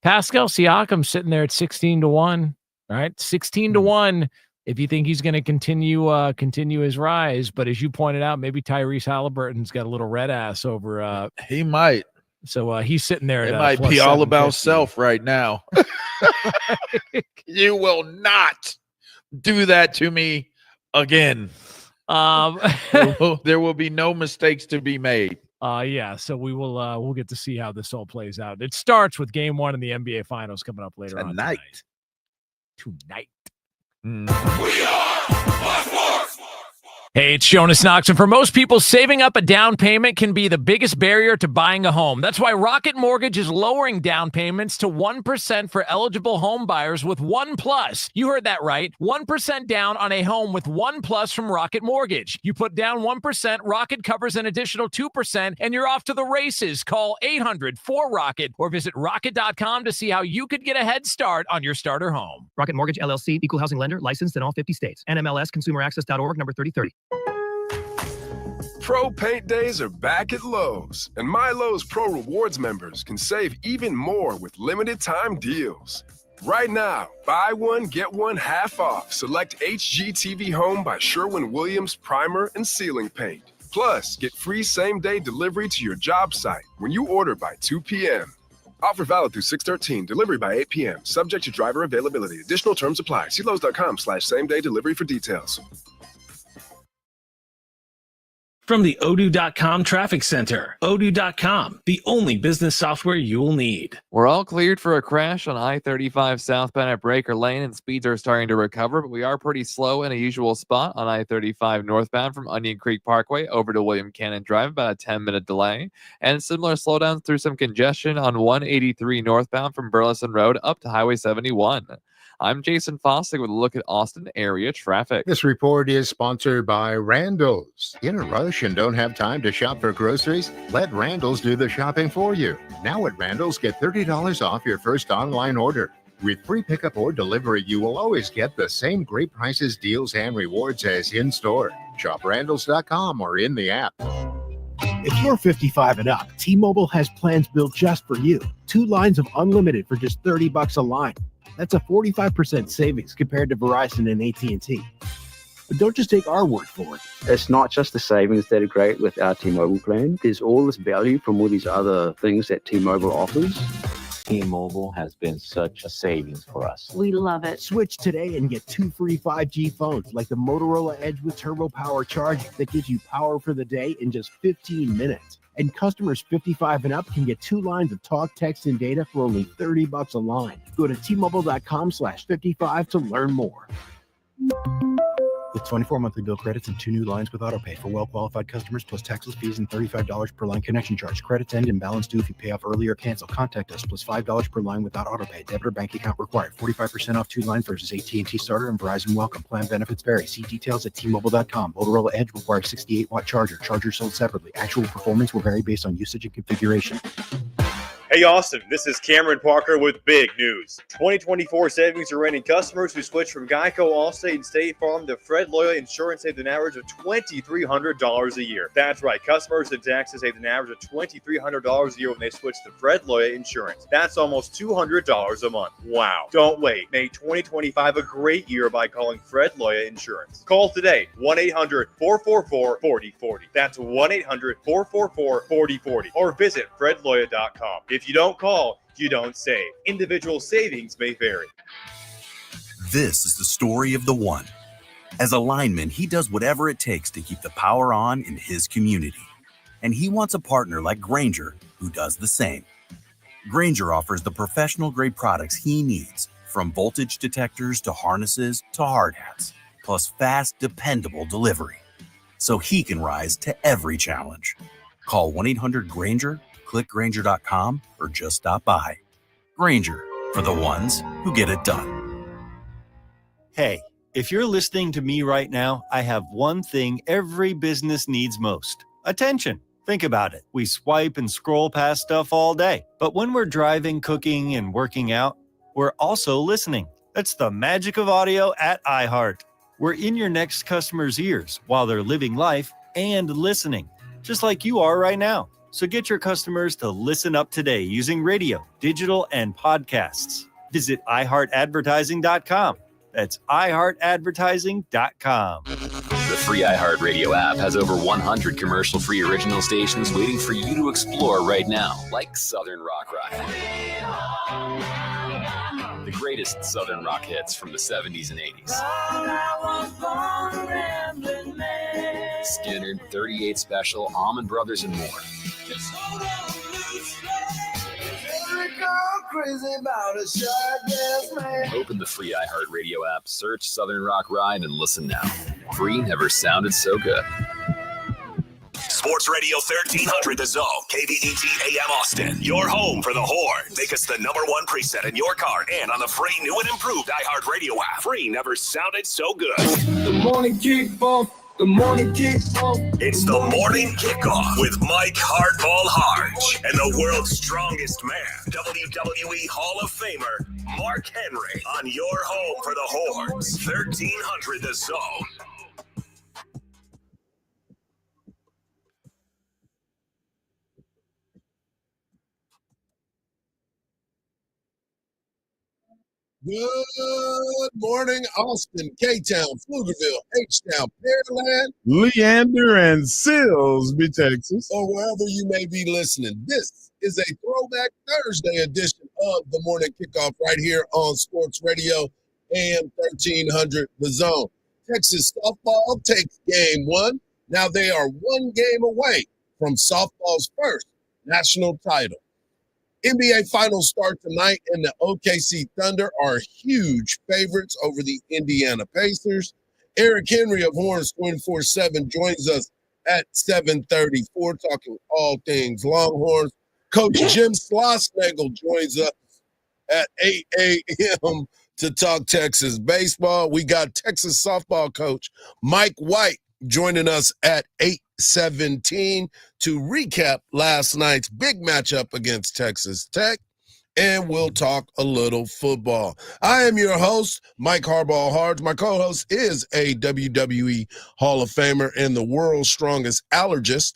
Pascal Siakam sitting there at 16-1. All right, 16-1. If you think he's going to continue his rise, but as you pointed out, maybe Tyrese Halliburton's got a little red ass over. He might. So he's sitting there. It might be all about self right now. You will not do that to me again. There will be no mistakes to be made. Yeah, so we'll get to see how this all plays out. It starts with game 1 in the NBA Finals coming up later on tonight. We are Fox Sports. Hey, it's Jonas Knox, and for most people, saving up a down payment can be the biggest barrier to buying a home. That's why Rocket Mortgage is lowering down payments to 1% for eligible home buyers with One Plus. You heard that right. 1% down on a home with One Plus from Rocket Mortgage. You put down 1%, Rocket covers an additional 2%, and you're off to the races. Call 800-4ROCKET or visit rocket.com to see how you could get a head start on your starter home. Rocket Mortgage, LLC, Equal Housing Lender, licensed in all 50 states. NMLS ConsumerAccess.org, number 3030. Pro Paint Days are back at Lowe's, and My Lowe's Pro Rewards members can save even more with limited time deals. Right now, buy one, get one half off. Select HGTV Home by Sherwin-Williams Primer and Ceiling Paint. Plus, get free same-day delivery to your job site when you order by 2 p.m. Offer valid through 6/13, delivery by 8 p.m. Subject to driver availability. Additional terms apply. See Lowe's.com/same-day delivery for details. From the Odoo.com Traffic Center, Odoo.com, the only business software you will need. We're all cleared for a crash on I-35 southbound at Breaker Lane, and speeds are starting to recover, but we are pretty slow in a usual spot on I-35 northbound from Onion Creek Parkway over to William Cannon Drive, about a 10-minute delay, and similar slowdowns through some congestion on 183 northbound from Burleson Road up to Highway 71. I'm Jason Fossick with a look at Austin area traffic. This report is sponsored by Randall's. In a rush and don't have time to shop for groceries? Let Randall's do the shopping for you. Now at Randall's, get $30 off your first online order. With free pickup or delivery, you will always get the same great prices, deals, and rewards as in-store. Shop Randalls.com or in the app. If you're 55 and up, T-Mobile has plans built just for you. 2 lines of unlimited for just $30 a line. That's a 45% savings compared to Verizon and AT&T. But don't just take our word for it. It's not just the savings that are great with our T-Mobile plan. There's all this value from all these other things that T-Mobile offers. T-Mobile has been such a savings for us. We love it. Switch today and get 2 free 5G phones like the Motorola Edge with Turbo Power charging that gives you power for the day in just 15 minutes. And customers 55 and up can get 2 lines of talk, text, and data for only $30 a line. Go to T-Mobile.com/55 to learn more. With 24 monthly bill credits and 2 new lines with autopay for well-qualified customers, plus taxes, fees, and $35 per line connection charge. Credits end and balance due if you pay off early or cancel. Contact us, plus $5 per line without autopay. Debit or bank account required. 45% off 2 lines versus AT&T Starter and Verizon Welcome. Plan benefits vary. See details at T-Mobile.com. Motorola Edge requires 68-watt charger. Charger sold separately. Actual performance will vary based on usage and configuration. Hey Austin, this is Cameron Parker with big news. 2024 savings are reigning. Customers who switch from Geico, Allstate, and State Farm to Fred Loya Insurance saved an average of $2,300 a year. That's right, customers in Texas saved an average of $2,300 a year when they switch to Fred Loya Insurance. That's almost $200 a month. Wow. Don't wait. Make 2025 a great year by calling Fred Loya Insurance. Call today, 1-800-444-4040. That's 1-800-444-4040. Or visit fredloya.com. If you don't call, you don't save. Individual savings may vary. This is the story of the one. As a lineman, he does whatever it takes to keep the power on in his community. And he wants a partner like Grainger who does the same. Grainger offers the professional-grade products he needs, from voltage detectors to harnesses to hard hats, plus fast, dependable delivery, so he can rise to every challenge. Call 1-800-GRAINGER, click Grainger.com, or just stop by. Grainger, for the ones who get it done. Hey, if you're listening to me right now, I have one thing every business needs most: attention. Think about it. We swipe and scroll past stuff all day. But when we're driving, cooking, and working out, we're also listening. That's the magic of audio at iHeart. We're in your next customer's ears while they're living life and listening, just like you are right now. So get your customers to listen up today using radio, digital, and podcasts. Visit iHeartAdvertising.com. That's iHeartAdvertising.com. The free iHeartRadio app has over 100 commercial-free original stations waiting for you to explore right now, like Southern Rock Ride. The greatest Southern rock hits from the 70s and 80s. Skinner, 38 Special, Allman Brothers, and more. Open the free iHeartRadio app, search Southern Rock Ride, and listen now. Free never sounded so good. Sports Radio 1300 The Zone, KVET AM Austin. Your home for the Horn. Make us the #1 preset in your car and on the free new and improved iHeartRadio app. Free never sounded so good. The morning kickoff. The morning kickoff. It's the morning kickoff with Mike Hardball Hardge and the world's strongest man, WWE Hall of Famer Mark Henry, on your home for the Horns. 1300 The Zone. Good morning, Austin, K-Town, Pflugerville, H-Town, Pearland, Leander, and Silsbee, Texas, or wherever you may be listening. This is a Throwback Thursday edition of the Morning Kickoff right here on Sports Radio AM 1300 The Zone. Texas softball takes game one. Now they are one game away from softball's first national title. NBA Finals start tonight, and the OKC Thunder are huge favorites over the Indiana Pacers. Eric Henry of Horns 24/7 joins us at 7:34, talking all things Longhorns. Coach Jim Schlossnagle joins us at 8 a.m. to talk Texas baseball. We got Texas softball coach Mike White joining us at 8:17 to recap last night's big matchup against Texas Tech, and we'll talk a little football. I am your host, Mike Hardball Hardge. My co-host is a WWE Hall of Famer and the world's strongest allergist,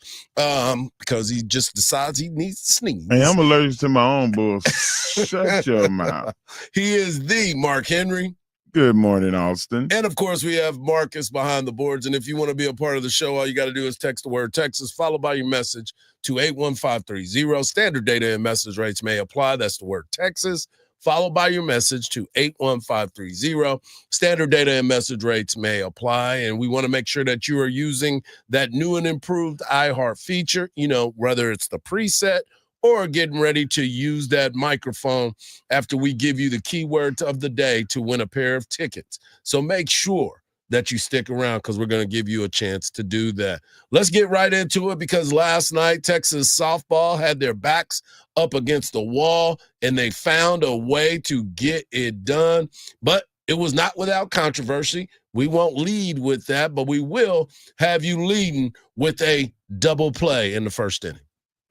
because he just decides he needs to sneeze. Hey, I'm allergic to my own bull. Shut your mouth. He is the Mark Henry. Good morning, Austin. And, of course, we have Marcus behind the boards. And if you want to be a part of the show, all you got to do is text the word Texas, followed by your message to 81530. Standard data and message rates may apply. That's the word Texas, followed by your message to 81530. Standard data and message rates may apply. And we want to make sure that you are using that new and improved iHeart feature, whether it's the preset or getting ready to use that microphone after we give you the keywords of the day to win a pair of tickets. So make sure that you stick around, because we're going to give you a chance to do that. Let's get right into it, because last night Texas softball had their backs up against the wall, and they found a way to get it done. But it was not without controversy. We won't lead with that, but we will have you leading with a double play in the first inning.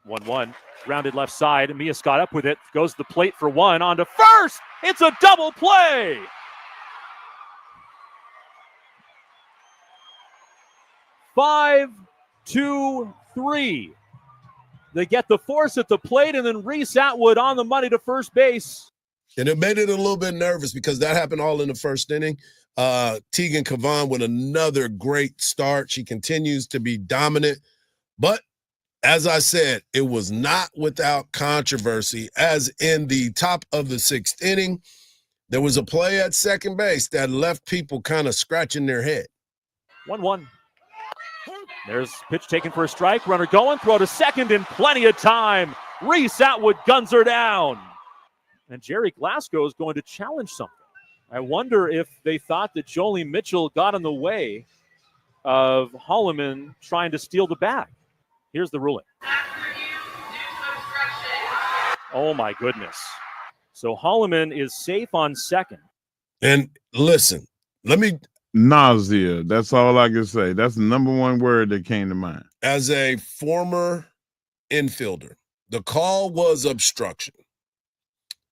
1-1. Rounded left side. Mia Scott up with it. Goes to the plate for one. On to first. It's a double play. Five, 2, 3. They get the force at the plate, and then Reese Atwood on the money to first base. And it made it a little bit nervous, because that happened all in the first inning. Tegan Cavan with another great start. She continues to be dominant. But as I said, it was not without controversy, as in the top of the sixth inning, there was a play at second base that left people kind of scratching their head. 1-1. There's pitch taken for a strike. Runner going. Throw to second in plenty of time. Reese Atwood guns her down. And Jerry Glasgow is going to challenge something. I wonder if they thought that Jolie Mitchell got in the way of Holloman trying to steal the bag. Here's the ruling. Oh, my goodness. So Holloman is safe on second. And listen, nausea. That's all I can say. That's the number one word that came to mind. As a former infielder, the call was obstruction.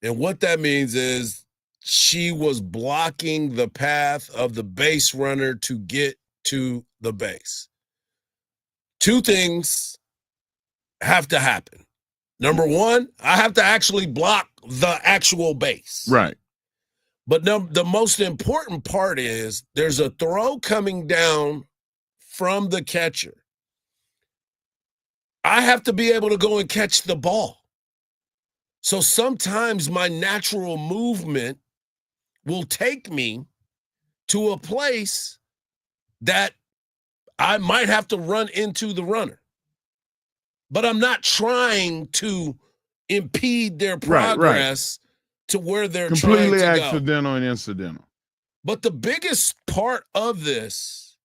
And what that means is she was blocking the path of the base runner to get to the base. Two things have to happen. Number one, I have to actually block the actual base. Right. But the most important part is there's a throw coming down from the catcher. I have to be able to go and catch the ball. So sometimes my natural movement will take me to a place that I might have to run into the runner. But I'm not trying to impede their progress to where they're completely trying to accidental and incidental. But the biggest part of this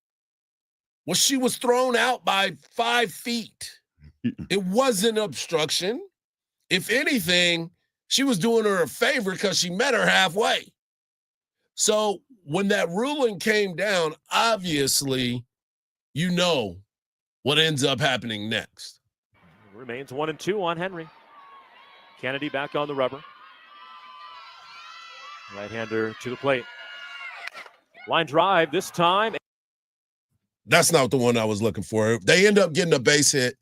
was she was thrown out by 5 feet. It wasn't obstruction. If anything, she was doing her a favor because she met her halfway. So when that ruling came down, obviously, you know what ends up happening next. Remains 1-2 on Henry. Kennedy back on the rubber. Right-hander to the plate. Line drive this time. That's not the one I was looking for. They end up getting a base hit.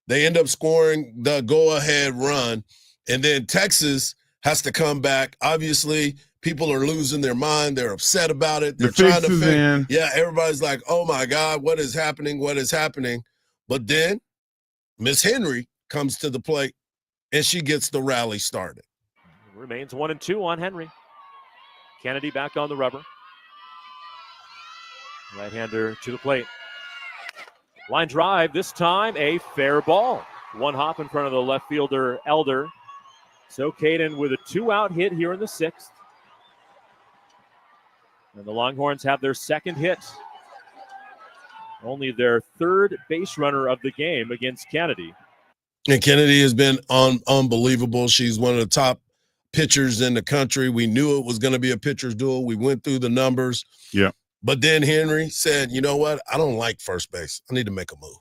They end up scoring the go-ahead run. And then Texas has to come back. Obviously, people are losing their mind. They're upset about it. They're trying to figure. Yeah, everybody's like, oh, my God, what is happening? What is happening? But then Miss Henry comes to the plate, and she gets the rally started. Remains 1-2 on Henry. Kennedy back on the rubber. Right-hander to the plate. Line drive, this time a fair ball. One hop in front of the left fielder, Elder. So Caden with a 2-out hit here in the 6th. And the Longhorns have their second hit. Only their third base runner of the game against Kennedy. And Kennedy has been unbelievable. She's one of the top pitchers in the country. We knew it was going to be a pitcher's duel. We went through the numbers. Yeah. But then Henry said, you know what? I don't like first base. I need to make a move.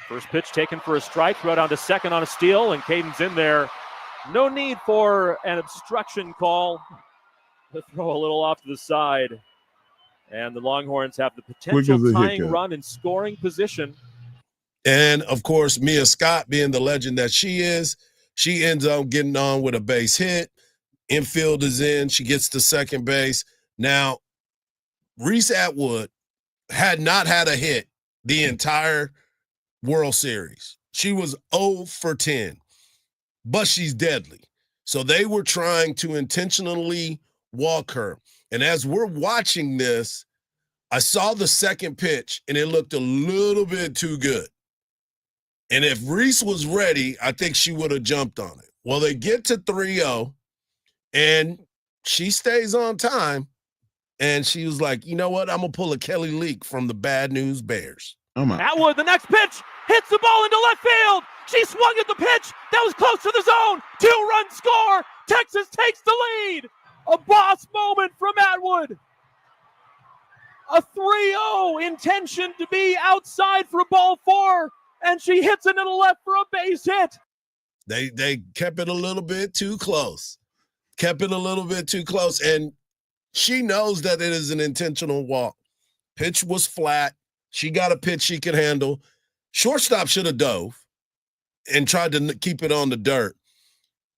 First pitch taken for a strike. Throw down to second on a steal, and Caden's in there. No need for an obstruction call. To throw a little off to the side. And the Longhorns have the potential tying run in scoring position. And, of course, Mia Scott, being the legend that she is, she ends up getting on with a base hit. Infield is in. She gets to second base. Now, Reese Atwood had not had a hit the entire World Series. She was 0 for 10, but she's deadly. So they were trying to intentionally walk her. And as we're watching this, I saw the second pitch, and it looked a little bit too good. And if Reese was ready, I think she would have jumped on it. Well, they get to 3-0, and she stays on time. And she was like, you know what? I'm going to pull a Kelly Leak from the Bad News Bears. Oh my. Atwood, the next pitch, hits the ball into left field. She swung at the pitch. That was close to the zone. 2-run score. Texas takes the lead. A boss moment from Atwood. A 3-0 intention to be outside for ball 4, and she hits it in the left for a base hit. They kept it a little bit too close. And she knows that it is an intentional walk. Pitch was flat. She got a pitch she could handle. Shortstop should have dove and tried to keep it on the dirt.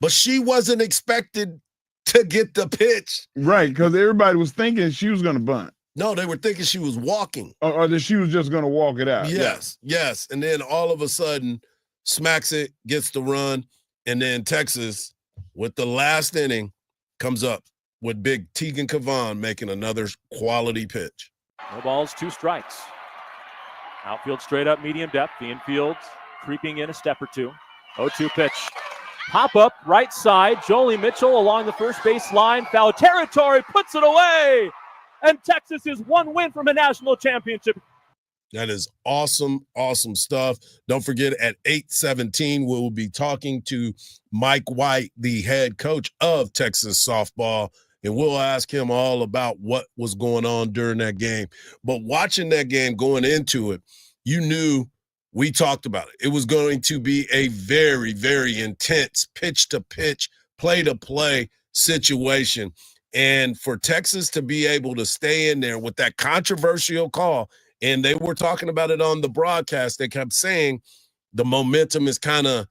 But she wasn't expected to get the pitch. Right, because everybody was thinking she was going to bunt. No, they were thinking she was walking. Or that she was just going to walk it out. Yes. And then all of a sudden, smacks it, gets the run, and then Texas, with the last inning, comes up with big Tegan Kavan making another quality pitch. No balls, 2 strikes. Outfield straight up, medium depth. The infield creeping in a step or two. 0-2 pitch. Pop up, right side. Jolie Mitchell along the first base line. Foul territory, puts it away. And Texas is 1 win from a national championship. That is awesome, awesome stuff. Don't forget, at 8:17, we'll be talking to Mike White, the head coach of Texas softball, and we'll ask him all about what was going on during that game. But watching that game, going into it, you knew, we talked about it. It was going to be a very, very intense pitch-to-pitch, play-to-play situation. And for Texas to be able to stay in there with that controversial call, and they were talking about it on the broadcast, they kept saying the momentum is kind of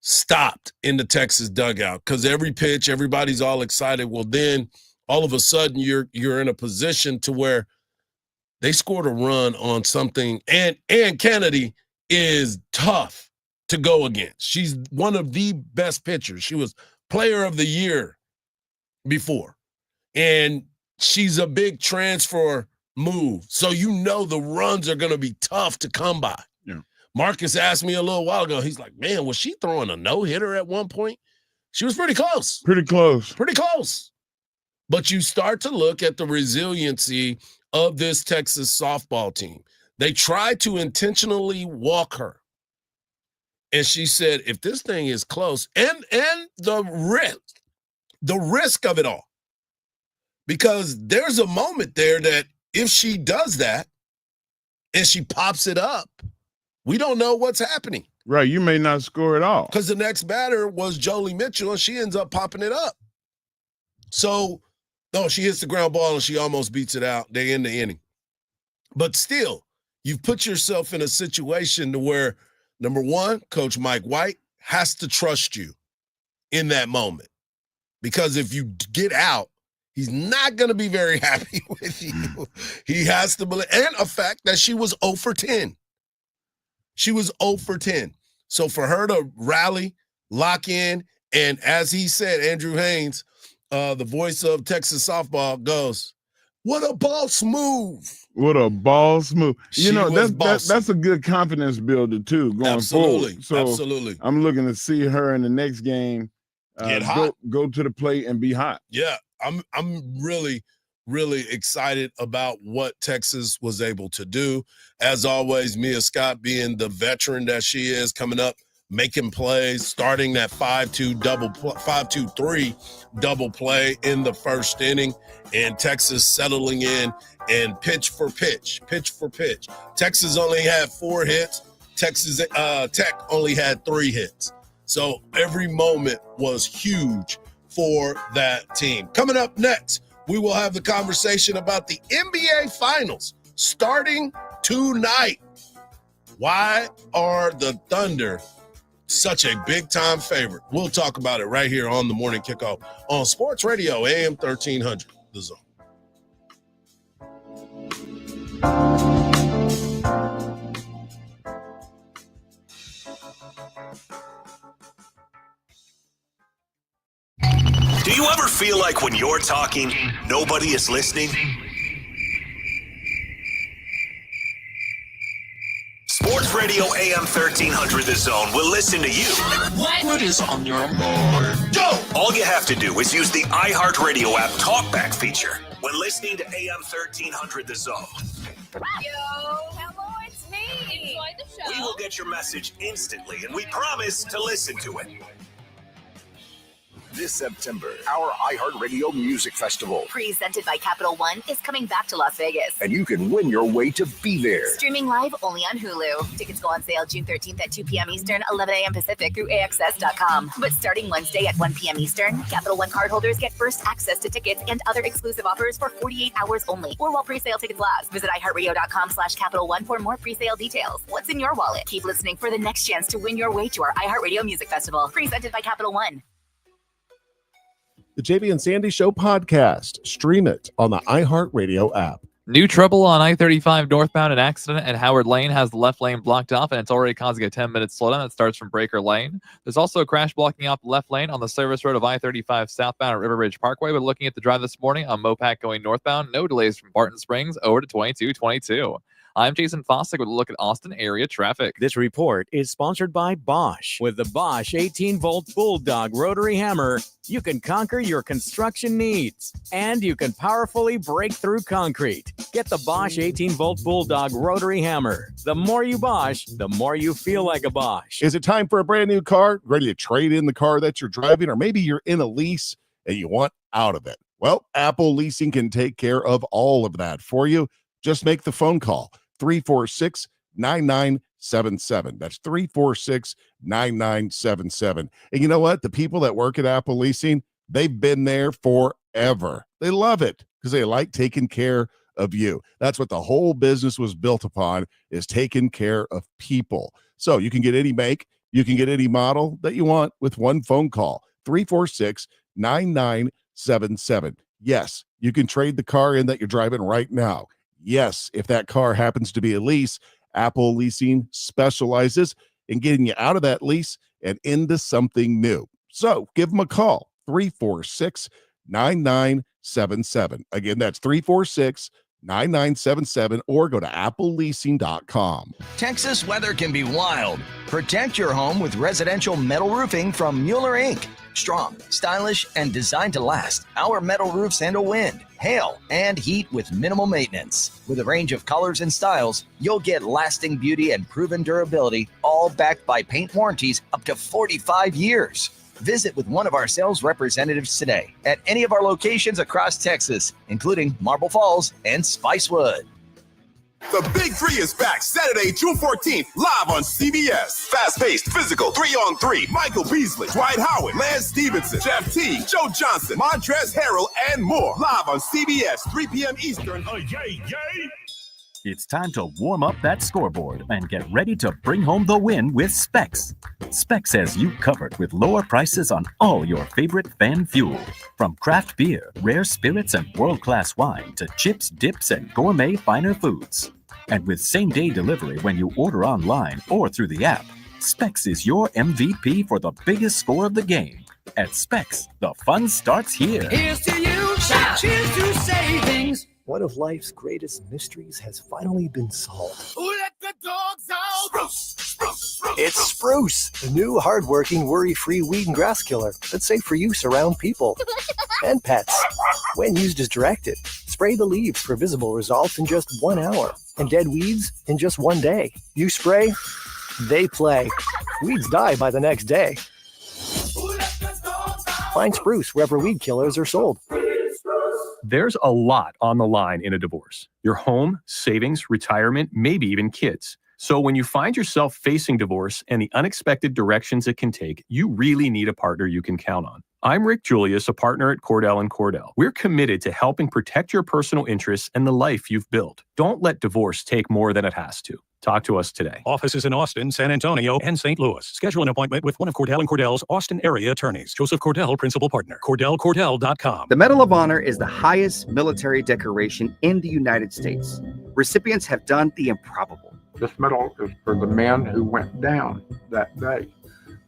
stopped in the Texas dugout because every pitch, everybody's all excited. Well, then all of a sudden you're in a position to where they scored a run on something, and Kennedy is tough to go against. She's one of the best pitchers. She was player of the year before, and she's a big transfer move. So the runs are going to be tough to come by. Yeah. Marcus asked me a little while ago, he's like, man, was she throwing a no-hitter at one point? She was pretty close. Pretty close. Pretty close. But you start to look at the resiliency of this Texas softball team. They tried to intentionally walk her. And she said, if this thing is close, and the risk of it all, because there's a moment there that if she does that and she pops it up, we don't know what's happening. Right, you may not score at all. Because the next batter was Jolie Mitchell, and she ends up popping it up. So, no, she hits the ground ball, and she almost beats it out. They end the inning. But still, you've put yourself in a situation to where, number one, Coach Mike White has to trust you in that moment. Because if you get out, he's not going to be very happy with you. He has to believe. And a fact that she was 0 for 10. She was 0 for 10. So for her to rally, lock in, and as he said, Andrew Haynes, the voice of Texas softball, goes, what a boss move. What a boss move. That's a good confidence builder, too, going forward. So absolutely. I'm looking to see her in the next game get hot. Go to the plate and be hot. Yeah, I'm really, really excited about what Texas was able to do. As always, Mia Scott being the veteran that she is, coming up, making plays, starting that 5-2-3 double play in the first inning, and Texas settling in and pitch for pitch. Texas only had 4 hits. Texas Tech only had 3 hits. So every moment was huge for that team. Coming up next, we will have the conversation about the NBA Finals starting tonight. Why are the Thunder such a big-time favorite? We'll talk about it right here on the Morning Kickoff on Sports Radio AM 1300, The Zone. Do you ever feel like when you're talking, nobody is listening? Sports Radio AM 1300 The Zone will listen to you. What is on your mind? Go! All you have to do is use the iHeartRadio app talkback feature when listening to AM 1300 The Zone. Yo, hello, it's me. Enjoy the show. We will get your message instantly, and we promise to listen to it. This September, our iHeartRadio Music Festival. Presented by Capital One is coming back to Las Vegas. And you can win your way to be there. Streaming live only on Hulu. Tickets go on sale June 13th at 2 p.m. Eastern, 11 a.m. Pacific through AXS.com. But starting Wednesday at 1 p.m. Eastern, Capital One cardholders get first access to tickets and other exclusive offers for 48 hours only, or while pre-sale tickets last. Visit iHeartRadio.com/Capital One for more pre-sale details. What's in your wallet? Keep listening for the next chance to win your way to our iHeartRadio Music Festival. Presented by Capital One. The JB and Sandy Show podcast. Stream it on the iHeartRadio app. New trouble on I-35 northbound. An accident at Howard Lane has the left lane blocked off, and it's already causing a 10-minute slowdown that starts from Breaker Lane. There's also a crash blocking off the left lane on the service road of I-35 southbound at River Ridge Parkway. But looking at the drive this morning on Mopac going northbound, no delays from Barton Springs over to 2222. I'm Jason Fossick with a look at Austin area traffic. This report is sponsored by Bosch. With the Bosch 18-volt Bulldog rotary hammer, you can conquer your construction needs, and you can powerfully break through concrete. Get the Bosch 18-volt Bulldog rotary hammer. The more you Bosch, the more you feel like a Bosch. Is it time for a brand new car? Ready to trade in the car that you're driving? Or maybe you're in a lease and you want out of it. Well, Apple Leasing can take care of all of that for you. Just make the phone call. 346-9977. That's 346-9977. And you know what? The people that work at Apple Leasing, they've been there forever. They love it because they like taking care of you. That's what the whole business was built upon, is taking care of people. So you can get any make, you can get any model that you want with one phone call. 346-9977. Yes, you can trade the car in that you're driving right now. Yes, if that car happens to be a lease, Apple Leasing specializes in getting you out of that lease and into something new. So give them a call, 346-9977. Again, that's 346-9977, or go to appleleasing.com. Texas weather can be wild. Protect your home with residential metal roofing from Mueller Inc. Strong, stylish, and designed to last, our metal roofs handle wind, hail, and heat with minimal maintenance. With a range of colors and styles, you'll get lasting beauty and proven durability, all backed by paint warranties up to 45 years. Visit with one of our sales representatives today at any of our locations across Texas, including Marble Falls and Spicewood. The Big Three is back Saturday, June 14th, live on CBS. Fast-paced, physical, 3-on-3. Michael Beasley, Dwight Howard, Lance Stevenson, Jeff Teague, Joe Johnson, Montrezl Harrell, and more. Live on CBS, 3 p.m. Eastern. It's time to warm up that scoreboard and get ready to bring home the win with Specs. Specs has you covered with lower prices on all your favorite fan fuel. From craft beer, rare spirits, and world-class wine to chips, dips, and gourmet finer foods. And with same-day delivery when you order online or through the app, Specs is your MVP for the biggest score of the game. At Specs, the fun starts here. Here's to you, cheers to savings. One of life's greatest mysteries has finally been solved. Who let the dogs out? Spruce, spruce, spruce. It's Spruce, the new hard-working, worry-free weed and grass killer that's safe for use around people and pets. When used as directed, spray the leaves for visible results in just 1 hour and dead weeds in just 1 day. You spray, they play. Weeds die by the next day. Find Spruce wherever weed killers are sold. There's a lot on the line in a divorce. Your home, savings, retirement, maybe even kids. So when you find yourself facing divorce and the unexpected directions it can take, you really need a partner you can count on. I'm Rick Julius, a partner at Cordell & Cordell. We're committed to helping protect your personal interests and the life you've built. Don't let divorce take more than it has to. Talk to us today. Offices in Austin, San Antonio, and St. Louis. Schedule an appointment with one of Cordell & Cordell's Austin area attorneys. Joseph Cordell, principal partner. CordellCordell.com. The Medal of Honor is the highest military decoration in the United States. Recipients have done the improbable. This medal is for the men who went down that day.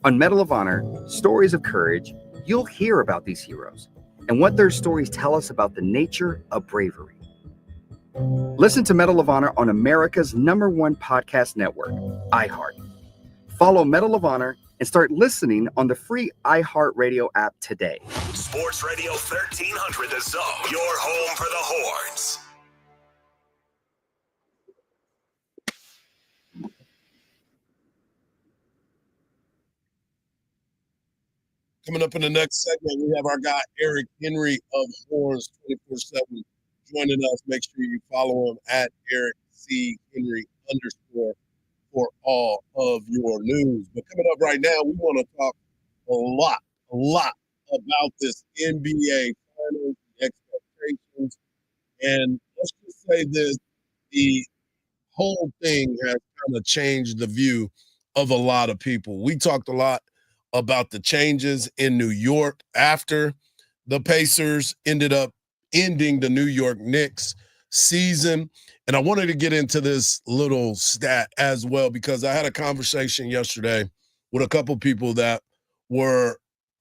On Medal of Honor, stories of courage, you'll hear about these heroes and what their stories tell us about the nature of bravery. Listen to Medal of Honor on America's #1 podcast network, iHeart. Follow Medal of Honor and start listening on the free iHeartRadio app today. Sports Radio 1300 The Zone, your home for the Horns. Coming up in the next segment, we have our guy Eric Henry of Horns 24/7 joining us. Make sure you follow him at Eric C. Henry _ for all of your news. But coming up right now, we want to talk a lot about this NBA Finals, the expectations, and let's just say this: the whole thing has kind of changed the view of a lot of people. We talked a lot about the changes in New York after the Pacers ended up ending the New York Knicks season. And I wanted to get into this little stat as well, because I had a conversation yesterday with a couple people that were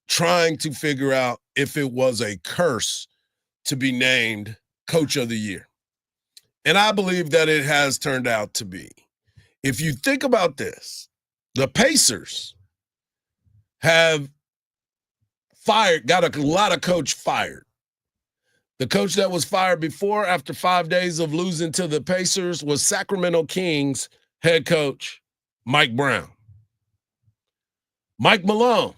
trying to figure out if it was a curse to be named Coach of the Year. And I believe that it has turned out to be. If you think about this, the Pacers have got a lot of coach fired. The coach that was fired before, after 5 days of losing to the Pacers, was Sacramento Kings head coach Mike Brown. Mike Malone,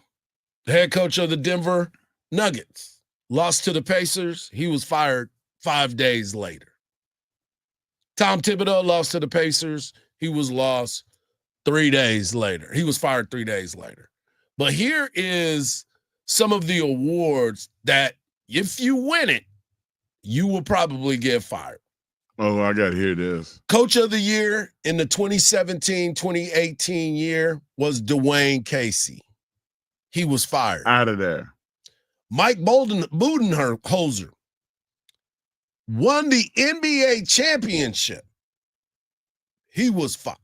the head coach of the Denver Nuggets, lost to the Pacers. He was fired 5 days later. Tom Thibodeau lost to the Pacers. He was lost 3 days later. He was fired 3 days later. But here is some of the awards that if you win it, you will probably get fired. Oh, I got to hear this. Coach of the year in the 2017-2018 year was Dwayne Casey. He was fired. Out of there. Mike Budenholzer won the NBA championship. He was fired.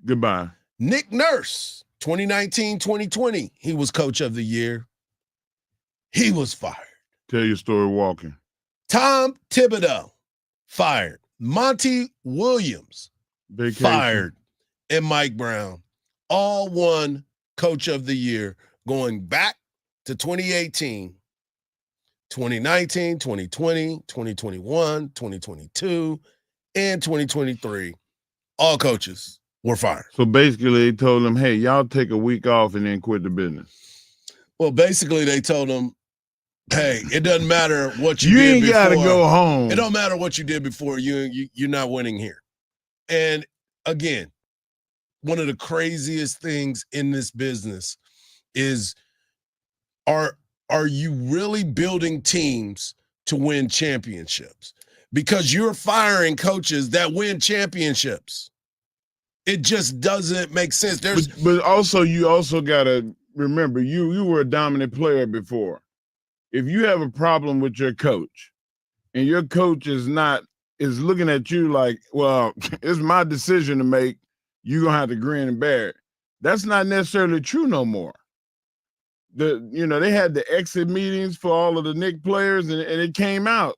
Goodbye. Nick Nurse, 2019-2020, he was coach of the year. He was fired. Tell your story walking. Tom Thibodeau, fired. Monty Williams, fired. And Mike Brown, all won coach of the year going back to 2018, 2019, 2020, 2021, 2022, and 2023. All coaches were fired. So basically, they told them, hey, y'all take a week off and then quit the business. Well, basically, they told them, hey, it doesn't matter what you did ain't before. got to go home. It don't matter what you did before. You're not winning here. And again, one of the craziest things in this business is are you really building teams to win championships? Because you're firing coaches that win championships. It just doesn't make sense. But also, you also got to remember, you were a dominant player before. If you have a problem with your coach and your coach is looking at you like, well, it's my decision to make, you're going to have to grin and bear it. That's not necessarily true no more. They had the exit meetings for all of the Knicks players, and it came out.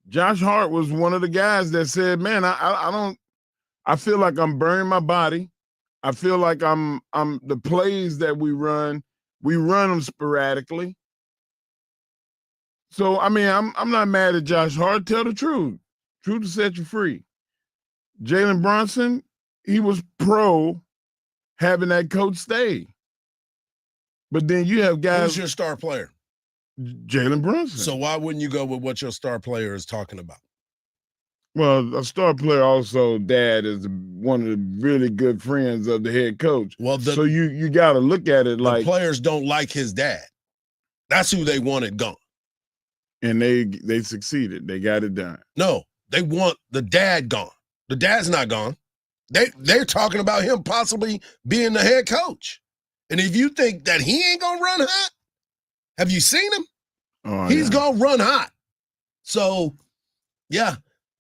Josh Hart was one of the guys that said, man, I feel like I'm burning my body. I feel like I'm the plays that we run them sporadically. So, I mean, I'm not mad at Josh Hart. Tell the truth. Truth to set you free. Jalen Brunson, he was pro having that coach stay. But then you have guys. Who's your star player? Jalen Brunson. So why wouldn't you go with what your star player is talking about? Well, a star player also, dad, is one of the really good friends of the head coach. Well, so you got to look at it like. The players don't like his dad. That's who they wanted gone. And they succeeded. They got it done. No, they want the dad gone. The dad's not gone. They're talking about him possibly being the head coach. And if you think that he ain't going to run hot, have you seen him? Oh, He's going to run hot. So, yeah.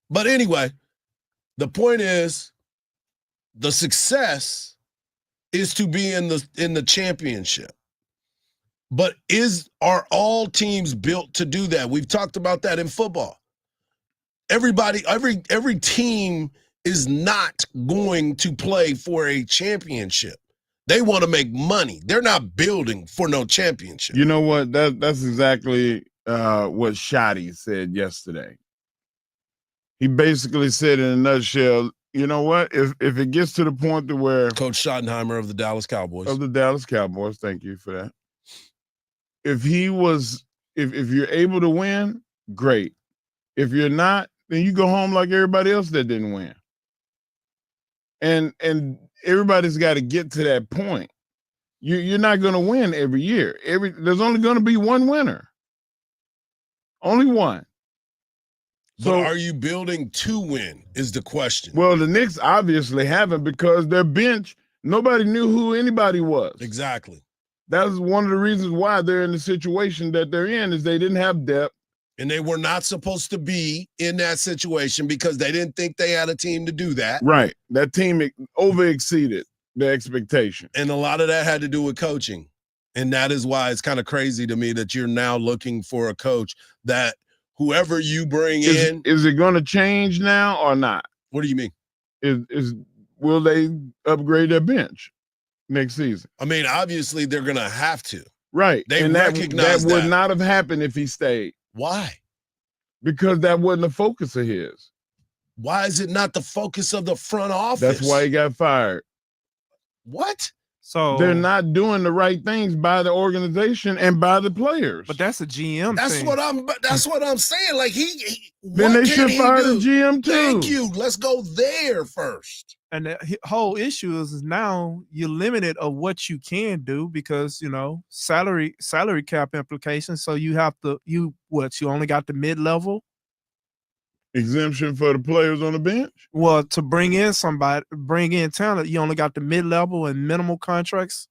But anyway, the point is the success is to be in the championship. But are all teams built to do that? We've talked about that in football. Every team is not going to play for a championship. They want to make money. They're not building for no championship. You know what? That's exactly what Shotty said yesterday. He basically said in a nutshell, you know what? If it gets to the point to where Coach Schottenheimer of the Dallas Cowboys. Thank you for that. If you're able to win, great. If you're not, then you go home like everybody else that didn't win. And everybody's got to get to that point. You're not going to win every year. There's only going to be one winner. Only one. So are you building to win is the question. Well, the Knicks obviously haven't because their bench, nobody knew who anybody was. Exactly. That was one of the reasons why they're in the situation that they're in is they didn't have depth. And they were not supposed to be in that situation because they didn't think they had a team to do that. Right. That team over-exceeded the expectation. And a lot of that had to do with coaching. And that is why it's kind of crazy to me that you're now looking for a coach that whoever you bring in. Is it going to change now or not? What do you mean? Will they upgrade their bench next season? I mean, obviously they're going to have to. Right. They and recognize that would not have happened if he stayed. Why? Because that wasn't the focus of his. Why is it not the focus of the front office? That's why he got fired. What? So they're not doing the right things by the organization and by the players. But that's a GM. That's thing. what I'm saying. Like then they should fire the GM too. Thank you. Let's go there first. And the whole issue is now you're limited of what you can do because salary cap implications. So you have to you only got the mid-level. Exemption for the players on the bench? Well, to bring in talent, you only got the mid-level and minimal contracts,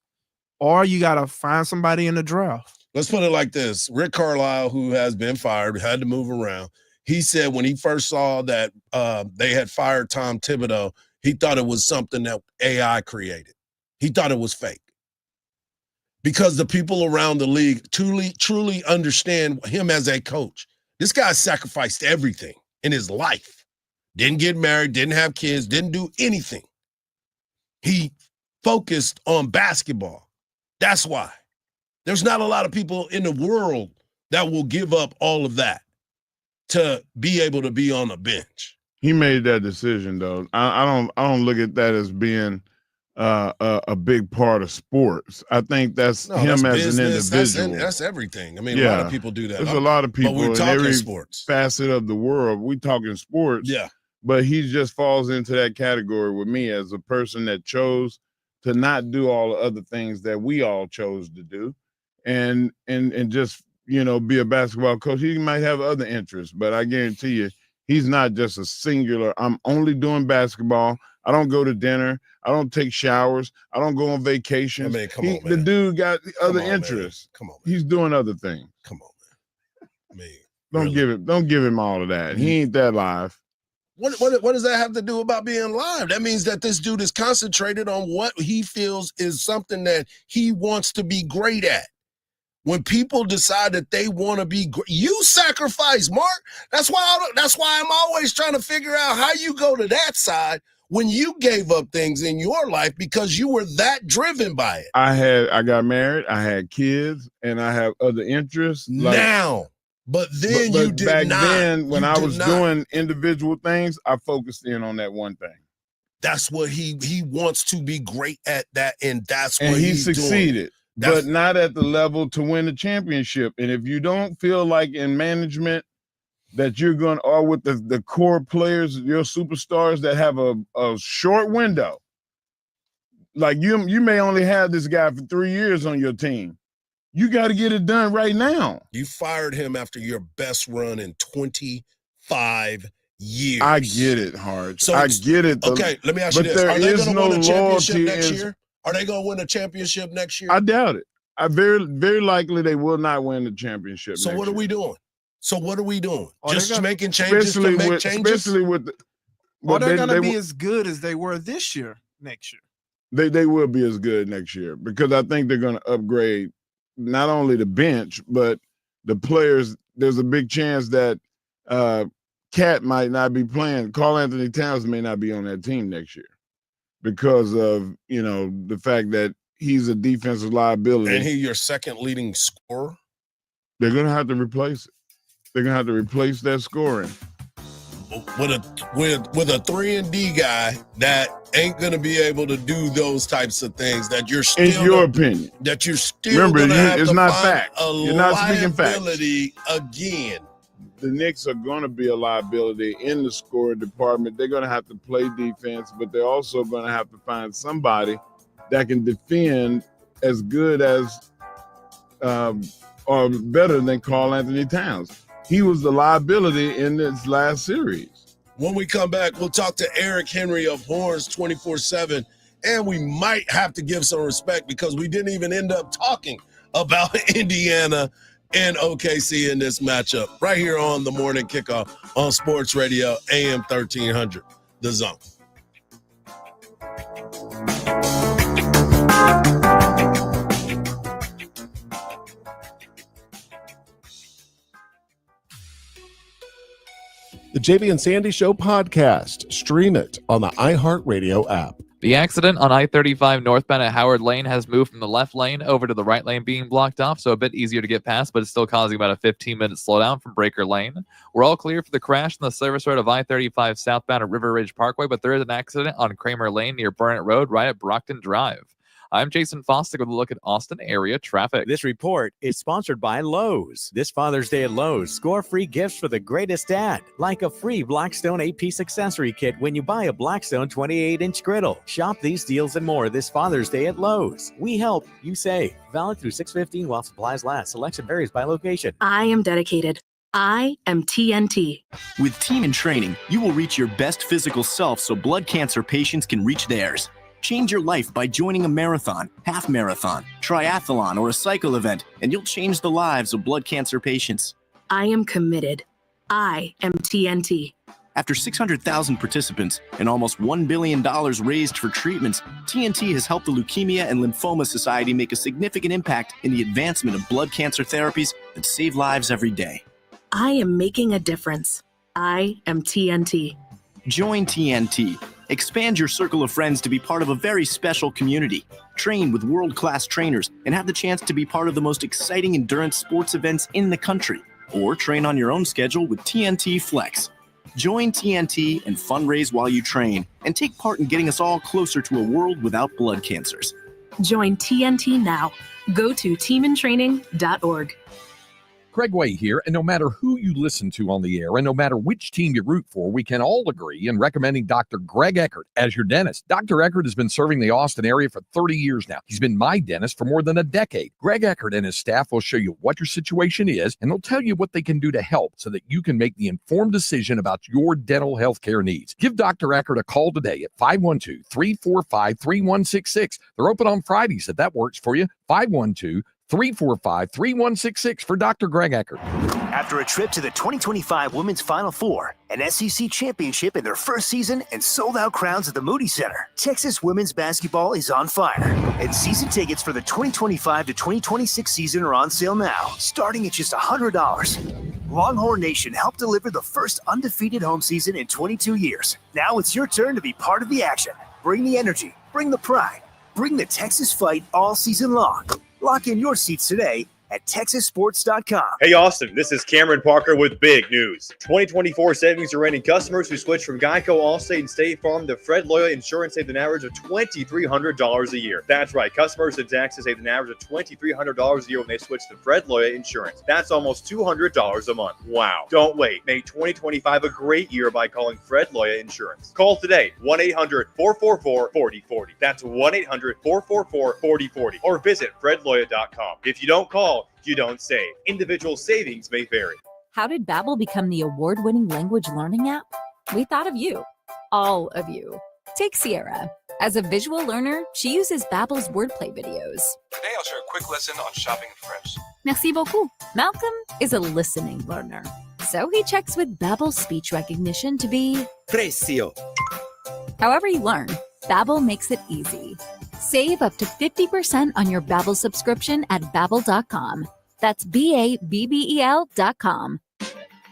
or you got to find somebody in the draft. Let's put it like this. Rick Carlisle, who has been fired, had to move around. He said when he first saw that they had fired Tom Thibodeau, he thought it was something that AI created. He thought it was fake. Because the people around the league truly understand him as a coach. This guy sacrificed everything in his life. Didn't get married, didn't have kids, didn't do anything. He focused on basketball. That's why. There's not a lot of people in the world that will give up all of that to be able to be on a bench. He made that decision, though. I don't look at that as being a big part of sports. I think that's him as business, an individual. That's everything. I mean, a lot of people do that. There's a lot of people but we're in talking every sports. facet of the world. We talking sports. Yeah. But he just falls into that category with me as a person that chose to not do all the other things that we all chose to do, and just be a basketball coach. He might have other interests, but I guarantee you, he's not just a singular. I'm only doing basketball. I don't go to dinner. I don't take showers. I don't go on vacation. I mean, come on, man. The dude got other on, interests. Man. Come on, man. He's doing other things. Come on, man. I mean, Don't give him all of that. He ain't that live. What does that have to do about being live? That means that this dude is concentrated on what he feels is something that he wants to be great at. When people decide that they want to be great, you sacrifice, Mark. That's why I'm always trying to figure out how you go to that side when you gave up things in your life because you were that driven by it. I got married, I had kids, and I have other interests. But then you did back not. Then, when I was not. doing individual things, I focused in on that one thing. That's what he wants to be great at that, and that's and what he he's succeeded, doing. but not at the level to win the championship. And if you don't feel like in management that you're going to, or with the core players, your superstars that have a short window, like you may only have this guy for 3 years on your team. You got to get it done right now. You fired him after your best run in 25 years. I get it, Hardge. So I get it. Okay, let me ask you this. Are they going to win a championship next year? Are they going to win a championship next year? I doubt it. I very, very likely they will not win the championship. So what are we doing? Are Just making changes to make changes? Especially with Are they going to be as good as they were this year, next year? They will be as good next year because I think they're going to upgrade not only the bench, but the players. There's a big chance that Cat might not be playing. Karl Anthony Towns may not be on that team next year because of, the fact that he's a defensive liability. And he's your second leading scorer? They're going to have to replace it. They're going to have to replace that scoring. With a 3-and-D guy that ain't going to be able to do those types of things that you're still in your opinion that you're still remember it's not fact. You're not speaking facts again. The Knicks are going to be a liability in the scoring department. They're going to have to play defense, but they're also going to have to find somebody that can defend as good as or better than Karl Anthony Towns. He was the liability in this last series. When we come back, we'll talk to Eric Henry of Horns 24/7, and we might have to give some respect because we didn't even end up talking about Indiana and OKC in this matchup right here on the Morning Kickoff on Sports Radio AM 1300, The Zone. The JB and Sandy Show podcast. Stream it on the iHeartRadio app. The accident on I-35 northbound at Howard Lane has moved from the left lane over to the right lane being blocked off, so a bit easier to get past, but it's still causing about a 15-minute slowdown from Breaker Lane. We're all clear for the crash on the service road of I-35 southbound at River Ridge Parkway, but there is an accident on Kramer Lane near Burnett Road right at Brockton Drive. I'm Jason Fostick with a look at Austin area traffic. This report is sponsored by Lowe's. This Father's Day at Lowe's, score free gifts for the greatest dad, like a free Blackstone 8-piece accessory kit when you buy a Blackstone 28-inch griddle. Shop these deals and more this Father's Day at Lowe's. We help, you save. Valid through 6/15 while supplies last. Selection varies by location. I am dedicated. I am TNT. With Team in Training, you will reach your best physical self so blood cancer patients can reach theirs. Change your life by joining a marathon, half marathon, triathlon, or a cycle event, and you'll change the lives of blood cancer patients. I am committed. I am TNT. After 600,000 participants and almost $1 billion raised for treatments, TNT has helped the Leukemia and Lymphoma Society make a significant impact in the advancement of blood cancer therapies that save lives every day. I am making a difference. I am TNT. Join TNT. Expand your circle of friends to be part of a very special community. Train with world-class trainers and have the chance to be part of the most exciting endurance sports events in the country. Or train on your own schedule with TNT Flex. Join TNT and fundraise while you train and take part in getting us all closer to a world without blood cancers. Join TNT now. Go to teamintraining.org. Craig Way here, and no matter who you listen to on the air and no matter which team you root for, we can all agree in recommending Dr. Greg Eckert as your dentist. Dr. Eckert has been serving the Austin area for 30 years now. He's been my dentist for more than a decade. Greg Eckert and his staff will show you what your situation is, and they'll tell you what they can do to help so that you can make the informed decision about your dental health care needs. Give Dr. Eckert a call today at 512-345-3166. They're open on Fridays if that works for you. 512-345-3166 for Dr. Greg Eckert. After a trip to the 2025 Women's Final Four, an SEC championship in their first season, and sold-out crowds at the Moody Center, Texas women's basketball is on fire. And season tickets for the 2025 to 2026 season are on sale now, starting at just $100. Longhorn Nation helped deliver the first undefeated home season in 22 years. Now it's your turn to be part of the action. Bring the energy, bring the pride, bring the Texas fight all season long. Lock in your seats today at TexasSports.com. Hey, Austin, this is Cameron Parker with big news. 2024 savings are ending. Customers who switch from Geico, Allstate, and State Farm to Fred Loya Insurance saved an average of $2,300 a year. That's right. Customers in Texas saved an average of $2,300 a year when they switch to Fred Loya Insurance. That's almost $200 a month. Wow. Don't wait. Make 2025 a great year by calling Fred Loya Insurance. Call today, 1-800-444-4040. That's 1-800-444-4040. Or visit FredLoya.com. If you don't call, you don't save. Individual savings may vary. How did Babbel become the award-winning language learning app? We thought of you. All of you. Take Sierra. As a visual learner, she uses Babbel's wordplay videos. Today I'll share a quick lesson on shopping in French. Merci beaucoup. Malcolm is a listening learner. So he checks with Babbel's speech recognition to be Precio. However you learn, Babbel makes it easy. Save up to 50% on your Babbel subscription at Babbel.com. That's BABBEL.com.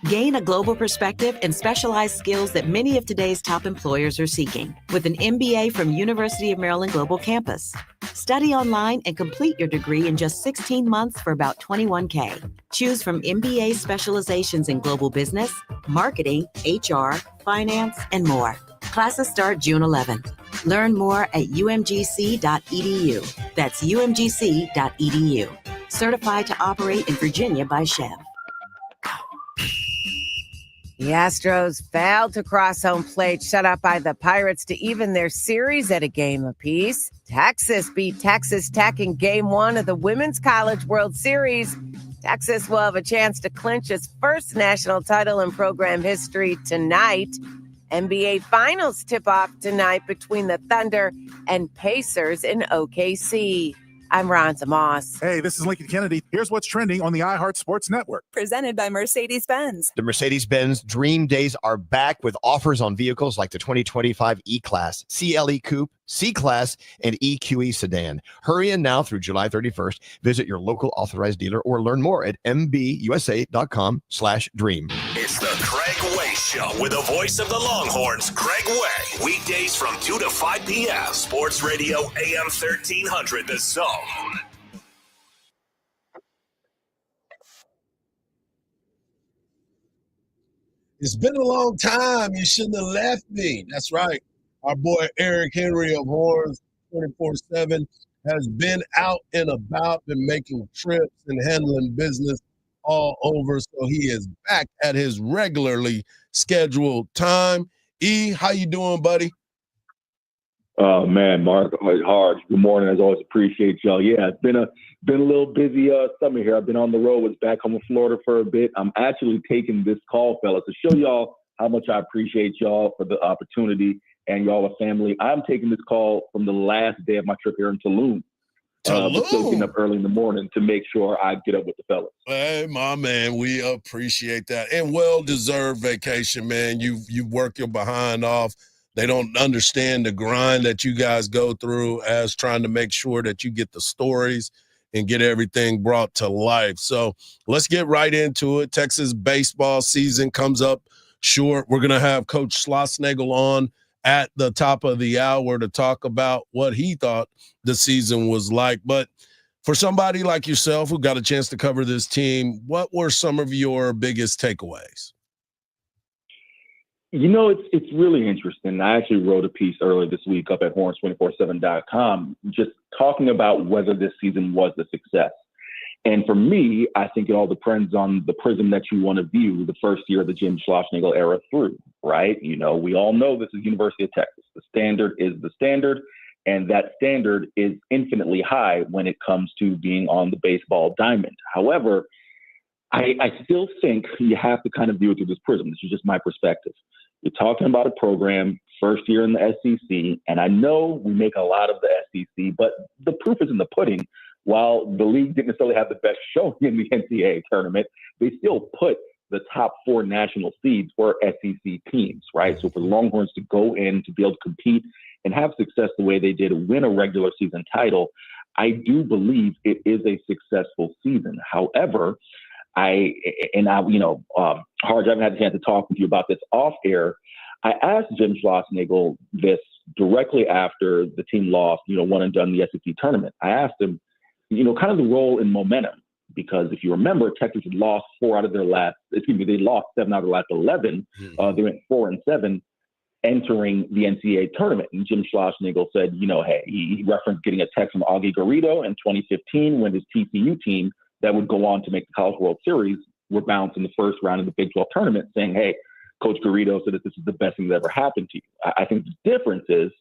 Gain a global perspective and specialized skills that many of today's top employers are seeking with an MBA from University of Maryland Global Campus. Study online and complete your degree in just 16 months for about $21K. Choose from MBA specializations in global business, marketing, HR, finance, and more. Classes start June 11th. Learn more at umgc.edu. That's umgc.edu. Certified to operate in Virginia by Chev. The Astros failed to cross home plate, shut out by the Pirates to even their series at a game apiece. Texas beat Texas Tech in Game 1 of the Women's College World Series. Texas will have a chance to clinch its first national title in program history tonight. NBA Finals tip-off tonight between the Thunder and Pacers in OKC. I'm Ronza Moss. Hey, this is Lincoln Kennedy. Here's what's trending on the iHeart Sports Network. Presented by Mercedes-Benz. The Mercedes-Benz Dream Days are back with offers on vehicles like the 2025 E-Class, CLE Coupe, C-Class, and EQE Sedan. Hurry in now through July 31st. Visit your local authorized dealer or learn more at mbusa.com/dream. It's the Craig Way Show with the voice of the Longhorns, Craig Way. Weekdays from 2 to 5 p.m. Sports Radio AM 1300, The Zone. It's been a long time. You shouldn't have left me. That's right. Our boy Eric Henry of Horns 24/7 has been out and about, been making trips and handling business all over. So he is back at his regularly scheduled time. E, how you doing, buddy? Oh man, Mark, Hardge. Good morning. As always, appreciate y'all. Yeah, it's been Been a little busy summer here. I've been on the road, was back home in Florida for a bit. I'm actually taking this call, fellas, to show y'all how much I appreciate y'all for the opportunity and y'all are family. I'm taking this call from the last day of my trip here in Tulum. But still getting up early in the morning to make sure I get up with the fellas. Hey, my man, we appreciate that. And well-deserved vacation, man. You work your behind off. They don't understand the grind that you guys go through as trying to make sure that you get the stories and get everything brought to life. So let's get right into it. Texas baseball season comes up short. We're going to have Coach Schlossnagle on at the top of the hour to talk about what he thought the season was like. But for somebody like yourself who got a chance to cover this team, what were some of your biggest takeaways? You know, it's really interesting. I actually wrote a piece earlier this week up at horns247.com just talking about whether this season was a success. And for me, I think it all depends on the prism that you want to view the first year of the Jim Schlossnagle era through, right? You know, we all know this is University of Texas. The standard is the standard, and that standard is infinitely high when it comes to being on the baseball diamond. However, I still think you have to kind of view it through this prism. This is just my perspective. You're talking about a program, first year in the SEC, and I know we make a lot of the SEC, but the proof is in the pudding. While the league didn't necessarily have the best showing in the NCAA tournament, they still put the top 4 national seeds for SEC teams, right? So for the Longhorns to go in to be able to compete and have success the way they did, win a regular season title, I do believe it is a successful season. However, Hardge, I haven't had the chance to talk with you about this off air. I asked Jim Schlossnagle this directly after the team lost, one and done the SEC tournament. I asked him, kind of the role in momentum, because if you remember, Texas had lost they lost 7 out of the last 11. They went 4-7 entering the NCAA tournament. And Jim Schlossnagle said, hey, he referenced getting a text from Augie Garrido in 2015 when his TCU team that would go on to make the College World Series were bounced in the first round of the Big 12 tournament, saying, hey, Coach Garrido said that this is the best thing that ever happened to you. I think the difference is,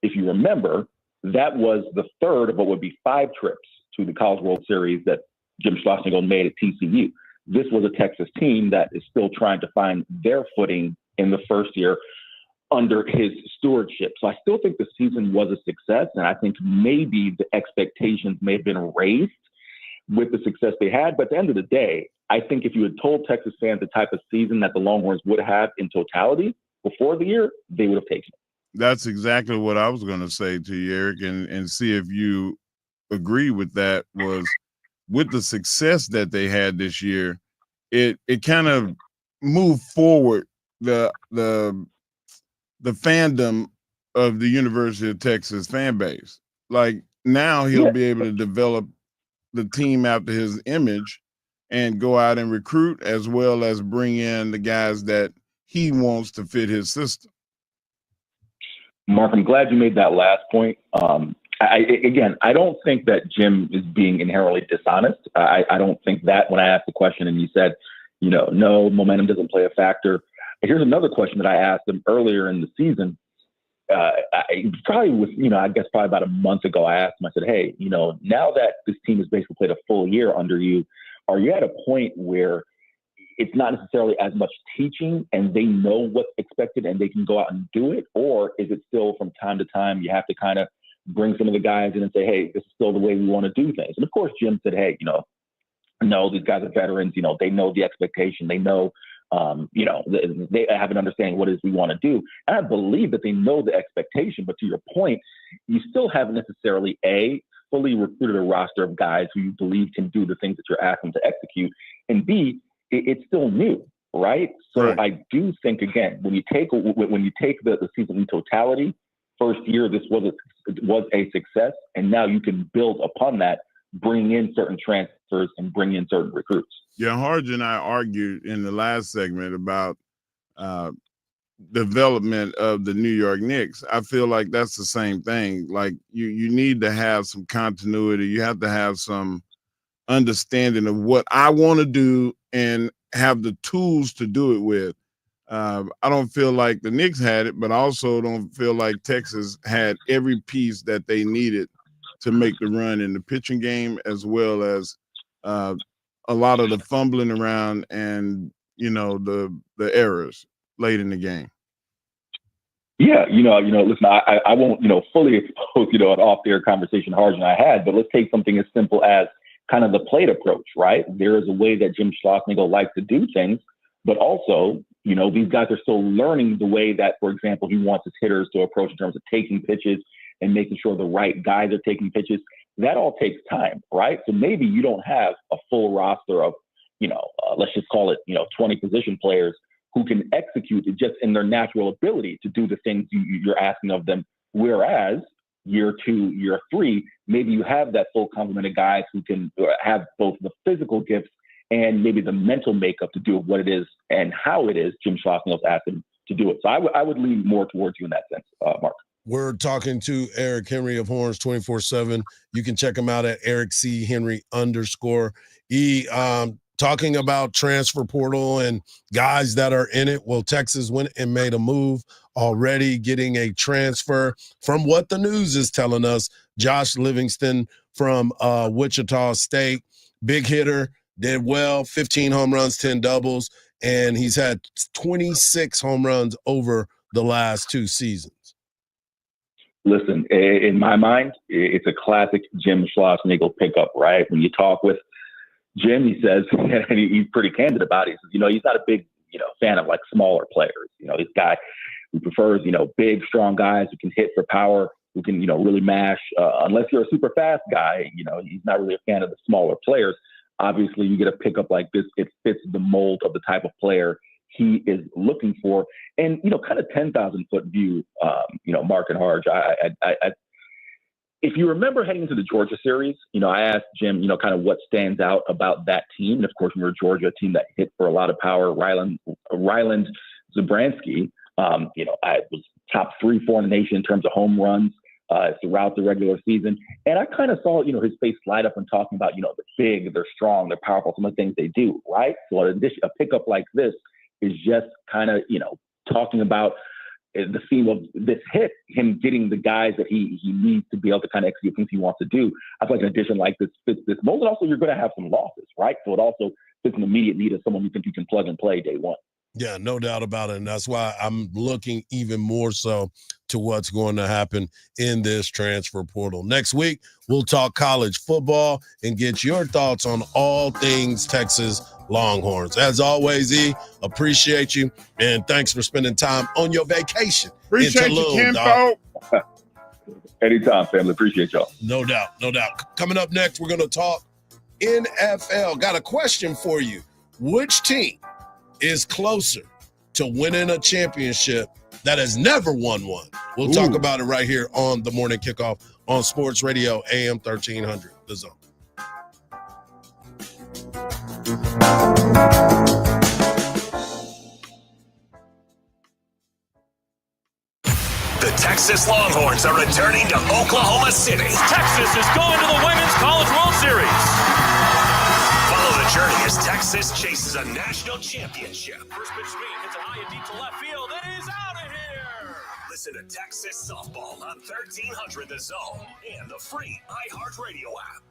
if you remember, that was the third of what would be 5 trips to the College World Series that Jim Schlossnagle made at TCU. This was a Texas team that is still trying to find their footing in the first year under his stewardship. So I still think the season was a success, and I think maybe the expectations may have been raised with the success they had. But at the end of the day, I think if you had told Texas fans the type of season that the Longhorns would have in totality before the year, they would have taken it. That's exactly what I was going to say to you, Eric, and see if you agree with that. Was with the success that they had this year, it kind of moved forward the fandom of the University of Texas fan base. Like now he'll be able to develop the team after his image and go out and recruit, as well as bring in the guys that he wants to fit his system. Mark, I'm glad you made that last point. I don't think that Jim is being inherently dishonest. I don't think that when I asked the question and you said, no, momentum doesn't play a factor. Here's another question that I asked him earlier in the season. Probably about a month ago, I asked him, I said, hey, now that this team has basically played a full year under you, are you at a point where it's not necessarily as much teaching and they know what's expected and they can go out and do it? Or is it still from time to time you have to kind of bring some of the guys in and say, hey, this is still the way we want to do things? And of course, Jim said, hey, no, these guys are veterans. They know the expectation. They know, they have an understanding what it is we want to do. And I believe that they know the expectation. But to your point, you still haven't necessarily, A, fully recruited a roster of guys who you believe can do the things that you're asking to execute. And B, it's still new, right? So right. I do think, again, when you take the season in totality, first year, this was a success. And now you can build upon that, bring in certain transfers and bring in certain recruits. Yeah, Hardge and I argued in the last segment about development of the New York Knicks. I feel like that's the same thing. Like you need to have some continuity. You have to have some understanding of what I want to do and have the tools to do it with. I don't feel like the Knicks had it, but I also don't feel like Texas had every piece that they needed to make the run in the pitching game, as well as a lot of the fumbling around and, the errors late in the game. Yeah, listen, I won't, fully expose, an off-air conversation Hardge and I had, but let's take something as simple as kind of the plate approach, right? There is a way that Jim Schlossnagle likes to do things, but also, these guys are still learning the way that, for example, he wants his hitters to approach in terms of taking pitches and making sure the right guys are taking pitches. That all takes time, right? So maybe you don't have a full roster of, let's just call it, 20 position players who can execute it just in their natural ability to do the things you're asking of them. Whereas year 2, year 3, maybe you have that full complement of guys who can have both the physical gifts and maybe the mental makeup to do what it is and how it is Jim Schlossnagle's asked him to do it. So I would lean more towards you in that sense, Mark. We're talking to Eric Henry of Horns 24/7. You can check him out at Eric C. Henry _E. Talking about transfer portal and guys that are in it. Well, Texas went and made a move already, getting a transfer. From what the news is telling us, Josh Livingston from Wichita State, big hitter, did well, 15 home runs, 10 doubles, and he's had 26 home runs over the last 2 seasons. Listen, in my mind, it's a classic Jim Schlossnagle pickup, right? When you talk with Jim, he says, and he's pretty candid about it. He says, he's not a big, fan of like smaller players. He's a guy who prefers, big, strong guys who can hit for power, who can, really mash. Unless you're a super fast guy, he's not really a fan of the smaller players. Obviously, you get a pickup like this, it fits the mold of the type of player he is looking for. And, kind of 10,000-foot view, Mark and Hardge, if you remember heading into the Georgia series, I asked Jim, kind of what stands out about that team. And of course, we were Georgia, a team that hit for a lot of power. Ryland Zabransky, I was top 3-4 in the nation in terms of home runs throughout the regular season. And I kind of saw, his face light up and talking about, they're big, they're strong, they're powerful, some of the things they do, right? So in addition, a pickup like this is just kind of, talking about the theme of this hit, him getting the guys that he needs to be able to kind of execute things he wants to do. I feel like an addition like this fits this mold. And also, you're going to have some losses, right? So it also fits an immediate need of someone you think you can plug and play day one. Yeah, no doubt about it. And that's why I'm looking even more so to what's going to happen in this transfer portal. Next week, we'll talk college football and get your thoughts on all things Texas Longhorns. As always, E, appreciate you. And thanks for spending time on your vacation. Appreciate you, Kenpo. Anytime, family. Appreciate y'all. No doubt, no doubt. Coming up next, we're going to talk NFL. Got a question for you. Which team is closer to winning a championship that has never won one? We'll talk about it right here on the Morning Kickoff on Sports Radio AM 1300, The Zone. The Texas Longhorns are returning to Oklahoma City. Texas is going to the Women's College World Series. Follow the journey as Texas chases a national championship. First pitch swing, hits a high and deep to left field. It is out of here. Listen to Texas Softball on 1300 The Zone and the free iHeartRadio app.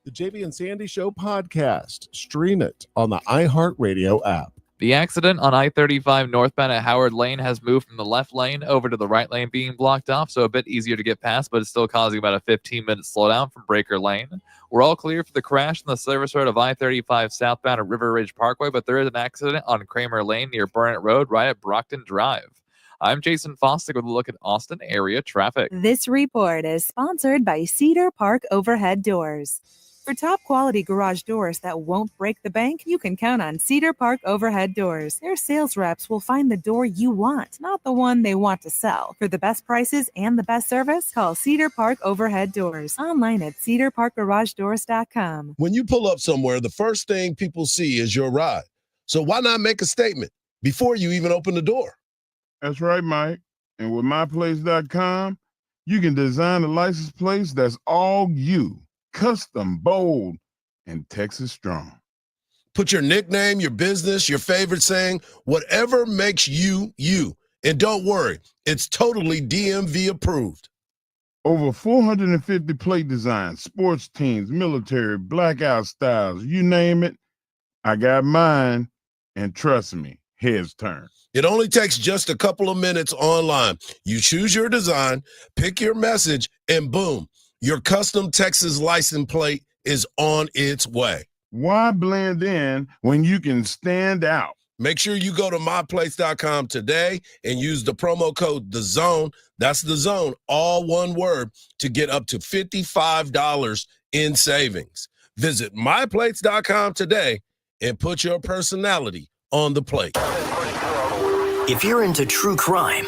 The JB and Sandy Show podcast. Stream it on the iHeartRadio app. The accident on I-35 northbound at Howard Lane has moved from the left lane over to the right lane being blocked off, so a bit easier to get past, but it's still causing about a 15-minute slowdown from Breaker Lane. We're all clear for the crash on the service road of I-35 southbound at River Ridge Parkway, but there is an accident on Kramer Lane near Burnett Road right at Brockton Drive. I'm Jason Fostick with a look at Austin area traffic. This report is sponsored by Cedar Park Overhead Doors. For top quality garage doors that won't break the bank, you can count on Cedar Park Overhead Doors. Their sales reps will find the door you want, not the one they want to sell. For the best prices and the best service, call Cedar Park Overhead Doors. Online at cedarparkgaragedoors.com. When you pull up somewhere, the first thing people see is your ride. So why not make a statement before you even open the door? That's right, Mike. And with myplace.com, you can design a license plate that's all you. Custom, bold, and Texas strong. Put your nickname, your business, your favorite saying, whatever makes you, you. And don't worry, it's totally DMV approved. Over 450 plate designs, sports teams, military, blackout styles, you name it. I got mine, and trust me, heads turn. It only takes just a couple of minutes online. You choose your design, pick your message, and boom, your custom Texas license plate is on its way. Why blend in when you can stand out? Make sure you go to myplace.com today and use the promo code THEZONE. That's the zone, all one word, to get up to $55 in savings. Visit myplace.com today and put your personality on the plate. If you're into true crime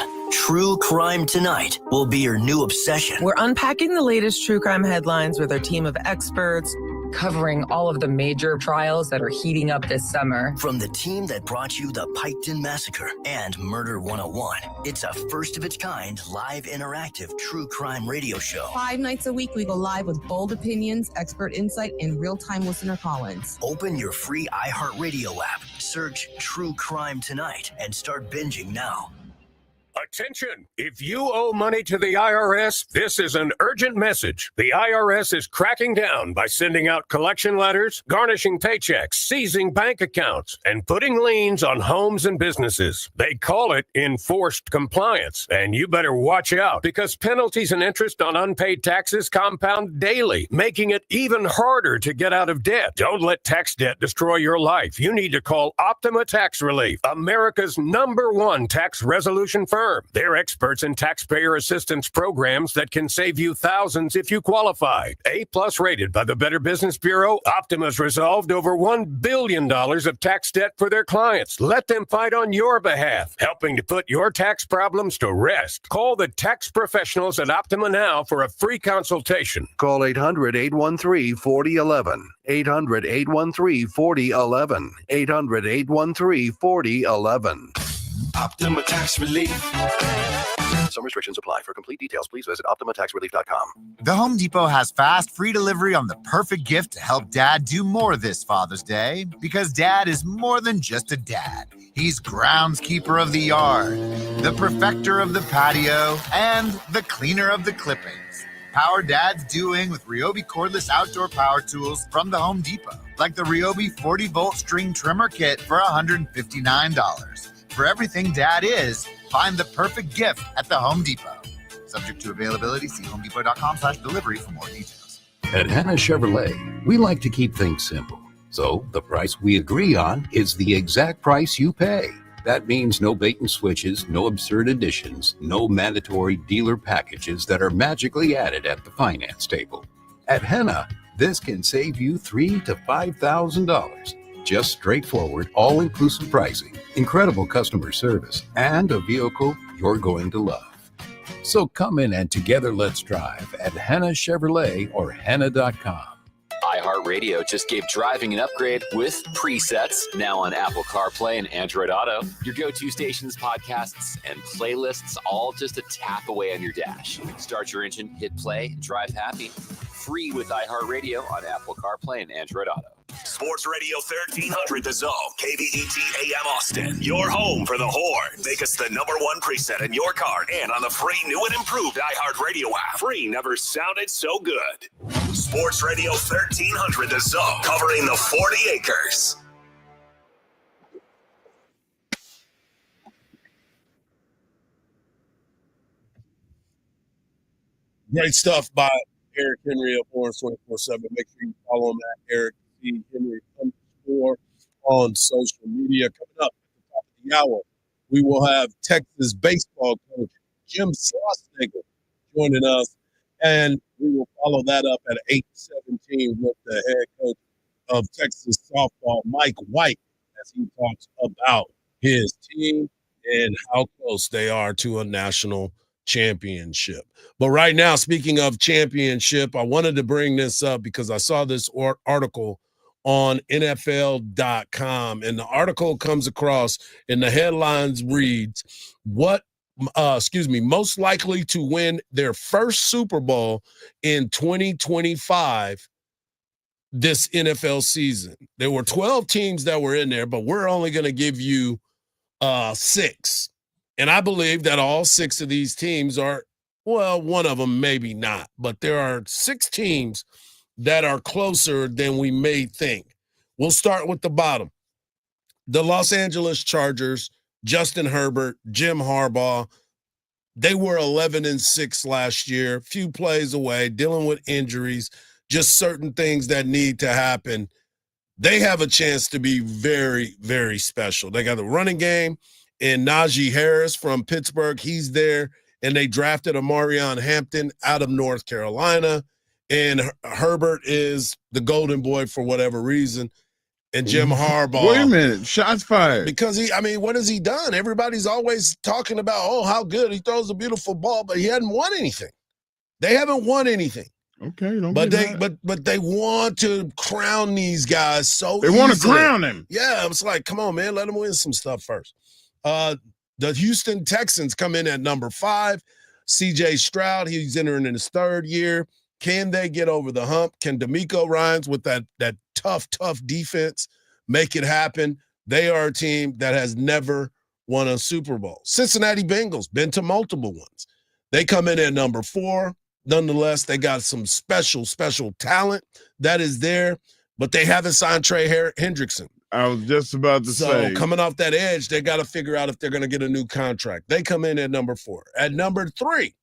Tonight will be your new obsession. We're unpacking the latest true crime headlines with our team of experts, covering all of the major trials that are heating up this summer. From the team that brought you the Piketon Massacre and Murder 101, it's a first-of-its-kind, live interactive true crime radio show. 5 nights a week, we go live with bold opinions, expert insight, and real-time listener call-ins. Open your free iHeartRadio app, search True Crime Tonight, and start binging now. Attention! If you owe money to the IRS, this is an urgent message. The IRS is cracking down by sending out collection letters, garnishing paychecks, seizing bank accounts, and putting liens on homes and businesses. They call it enforced compliance, and you better watch out because penalties and interest on unpaid taxes compound daily, making it even harder to get out of debt. Don't let tax debt destroy your life. You need to call Optima Tax Relief, America's #1 tax resolution firm. They're experts in taxpayer assistance programs that can save you thousands if you qualify. A+ rated by the Better Business Bureau, Optima's resolved over $1 billion of tax debt for their clients. Let them fight on your behalf, helping to put your tax problems to rest. Call the tax professionals at Optima now for a free consultation. Call 800-813-4011. 800-813-4011. 800-813-4011. Optima Tax Relief. Some restrictions apply. For complete details, please visit OptimaTaxRelief.com. The Home Depot has fast, free delivery on the perfect gift to help Dad do more this Father's Day. Because Dad is more than just a dad. He's groundskeeper of the yard, the perfecter of the patio, and the cleaner of the clippings. Power Dad's doing with Ryobi cordless outdoor power tools from the Home Depot. Like the Ryobi 40-volt string trimmer kit for $159. For everything Dad is, find the perfect gift at the Home Depot. Subject to availability, see homedepot.com/delivery for more details. At Hannah Chevrolet, we like to keep things simple. So the price we agree on is the exact price you pay. That means no bait and switches, no absurd additions, no mandatory dealer packages that are magically added at the finance table. At Hannah, this can save you $3,000 to $5,000. Just straightforward, all-inclusive pricing, incredible customer service, and a vehicle you're going to love. So come in and together let's drive at Hannah Chevrolet or Hannah.com. iHeartRadio just gave driving an upgrade with presets, now on Apple CarPlay and Android Auto. Your go-to stations, podcasts, and playlists all just a tap away on your dash. Start your engine, hit play, and drive happy. Free with iHeartRadio on Apple CarPlay and Android Auto. Sports Radio 1300 The Zone, KVET AM Austin. Your home for the Horns. Make us the #1 preset in your car and on the free new and improved iHeartRadio app. Free never sounded so good. Sports Radio 1300 The Zone, covering the 40 acres. Great stuff by Eric Henry of Horns 24/7. Make sure you follow him at Eric C. Henry _ on social media. Coming up at the top of the hour, we will have Texas baseball coach Jim Schlossnagle joining us, and we will follow that up at 8:17 with the head coach of Texas softball, Mike White, as he talks about his team and how close they are to a national championship. But right now, speaking of championship, I wanted to bring this up because I saw this article on NFL.com, and the article comes across and the headlines reads, most likely to win their first Super Bowl in 2025 this NFL season. There were 12 teams that were in there, but we're only going to give you 6. And I believe that all 6 of these teams are, well, one of them maybe not, but there are 6 teams that are closer than we may think. We'll start with the bottom. The Los Angeles Chargers, Justin Herbert, Jim Harbaugh, they were 11-6 last year, few plays away, dealing with injuries, just certain things that need to happen. They have a chance to be very, very special. They got the running game and Najee Harris from Pittsburgh. He's there. And they drafted Amarion Hampton out of North Carolina. And Herbert is the golden boy for whatever reason. And Jim Harbaugh. Wait a minute. Shots fired. Because what has he done? Everybody's always talking about, oh, how good. He throws a beautiful ball, but he hadn't won anything. They haven't won anything. Okay, but they want to crown these guys so they want to crown them. Yeah, it's like, come on, man, let them win some stuff first. The Houston Texans come in at number 5. C.J. Stroud, he's entering in his 3rd year. Can they get over the hump? Can DeMeco Ryans with that tough defense make it happen? They are a team that has never won a Super Bowl. Cincinnati Bengals, been to multiple ones. They come in at number 4. Nonetheless, they got some special talent that is there, but they haven't signed Trey Hendrickson. I was just about to say. So coming off that edge, they got to figure out if they're going to get a new contract. They come in at number 4. At number 3,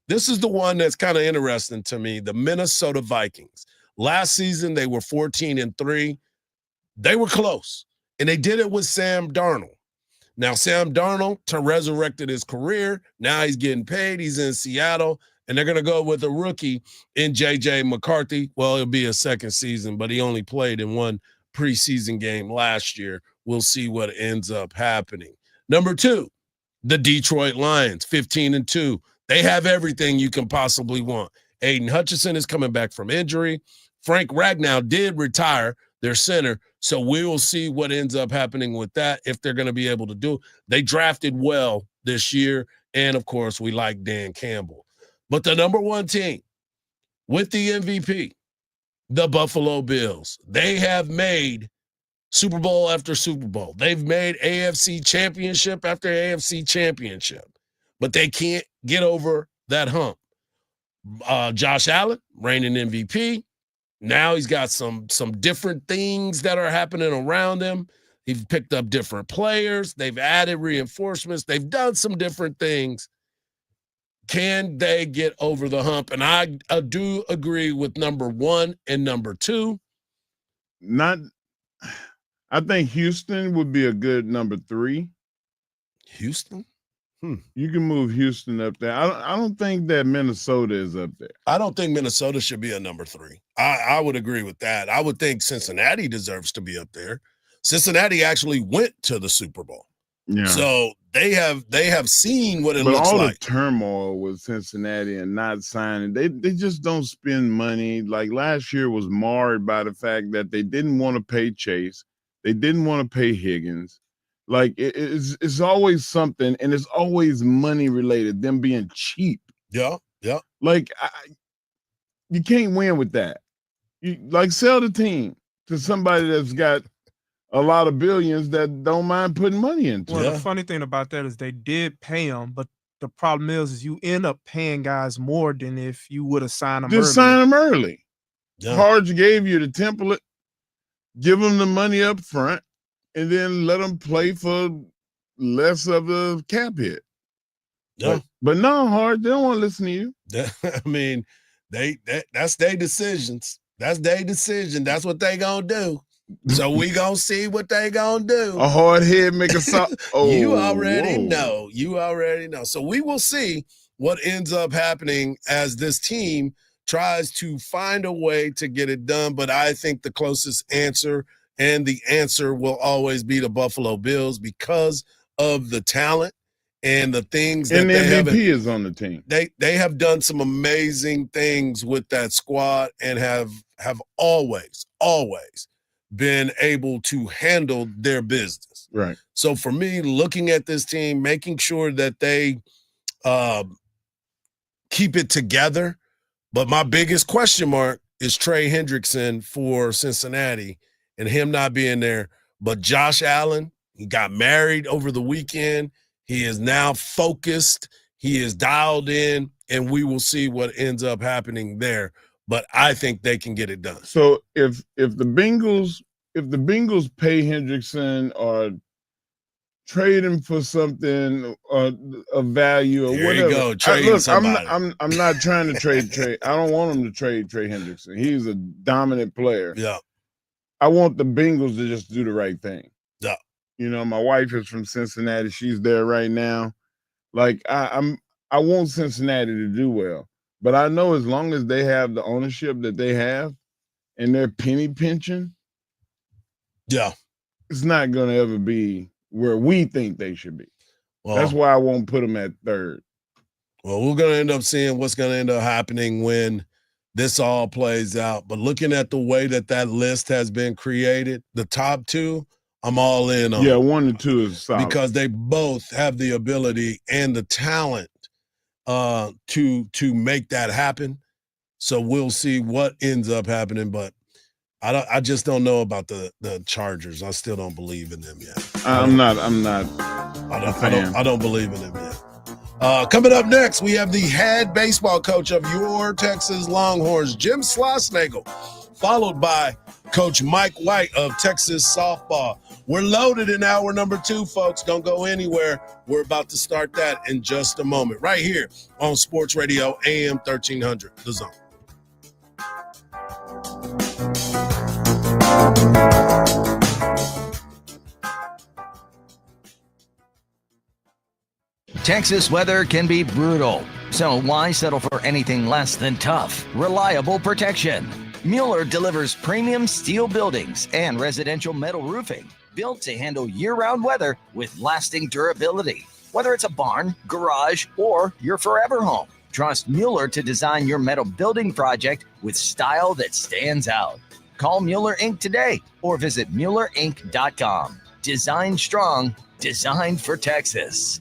this is the one that's kind of interesting to me, the Minnesota Vikings. Last season, they were 14-3. They were close, and they did it with Sam Darnold. Now, Sam Darnold resurrected his career. Now he's getting paid. He's in Seattle. And they're going to go with a rookie in J.J. McCarthy. Well, it'll be a second season, but he only played in one preseason game last year. We'll see what ends up happening. Number 2, the Detroit Lions, 15-2. They have everything you can possibly want. Aiden Hutchinson is coming back from injury. Frank Ragnow did retire, their center, so we will see what ends up happening with that, if they're going to be able to do it. They drafted well this year, and, of course, we like Dan Campbell. But the number 1 team with the MVP, the Buffalo Bills, they have made Super Bowl after Super Bowl. They've made AFC championship after AFC championship, but they can't get over that hump. Josh Allen, reigning MVP. Now he's got some different things that are happening around him. He's picked up different players. They've added reinforcements. They've done some different things. Can they get over the hump? And I do agree with number 1 and number 2. I think Houston would be a good number 3. Houston? You can move Houston up there. I don't think that Minnesota is up there. I don't think Minnesota should be a number 3. I would agree with that. I would think Cincinnati deserves to be up there. Cincinnati actually went to the Super Bowl. Yeah. So they have seen what it looks all like. The turmoil with Cincinnati and not signing, they just don't spend money. Like last year was marred by the fact that they didn't want to pay Chase. They didn't want to pay Higgins. Like it's always something, and it's always money related, them being cheap. Yeah. Like you can't win with that. You sell the team to somebody that's got a lot of billions that don't mind putting money into. Well, the funny thing about that is they did pay him, but the problem is you end up paying guys more than if you would have signed them early. Just sign them early. Yeah. Hardge gave you the template, give them the money up front, and then let them play for less of a cap hit. Yeah. But no, Hardge, they don't want to listen to you. I mean, that's their decisions. That's their decision. That's what they gonna do. So we gonna see what they gonna do. A hard head make a soft. Oh, you already know. You already know. So we will see what ends up happening as this team tries to find a way to get it done. But I think the closest answer, and the answer will always be the Buffalo Bills, because of the talent and the things that and the they MVP is on the team. They have done some amazing things with that squad and have always been able to handle their business. Right. So for me, looking at this team, making sure that they keep it together. But my biggest question mark is Trey Hendrickson for Cincinnati and him not being there. But Josh Allen, he got married over the weekend. He is now focused. He is dialed in, and we will see what ends up happening there. But I think they can get it done. So if the Bengals pay Hendrickson or trade him for something of value or There whatever. you go, trading somebody. I'm not trying to trade. I don't want him to trade Trey Hendrickson. He's a dominant player. Yeah. I want the Bengals to just do the right thing. Yeah. You know, my wife is from Cincinnati. She's there right now. Like I want Cincinnati to do well. But I know as long as they have the ownership that they have and they're penny pinching, it's not going to ever be where we think they should be. Well, that's why I won't put them at third. Well, we're going to end up seeing what's going to end up happening when this all plays out. But looking at the way that list has been created, the top two, I'm all in on. Yeah, 1 and 2 is solid. Because they both have the ability and the talent to make that happen. So we'll see what ends up happening, but I just don't know about the Chargers. I still don't believe in them yet. I don't believe in them yet. Coming up next, we have the head baseball coach of your Texas Longhorns, Jim Schlossnagle, followed by Coach Mike White of Texas softball. We're loaded in hour number 2, folks. Don't go anywhere. We're about to start that in just a moment, right here on Sports Radio AM 1300, The Zone. Texas weather can be brutal, so why settle for anything less than tough, reliable protection? Mueller delivers premium steel buildings and residential metal roofing built to handle year-round weather with lasting durability. Whether it's a barn, garage, or your forever home, trust Mueller to design your metal building project with style that stands out. Call Mueller Inc. today or visit MuellerInc.com. Design strong, designed for Texas.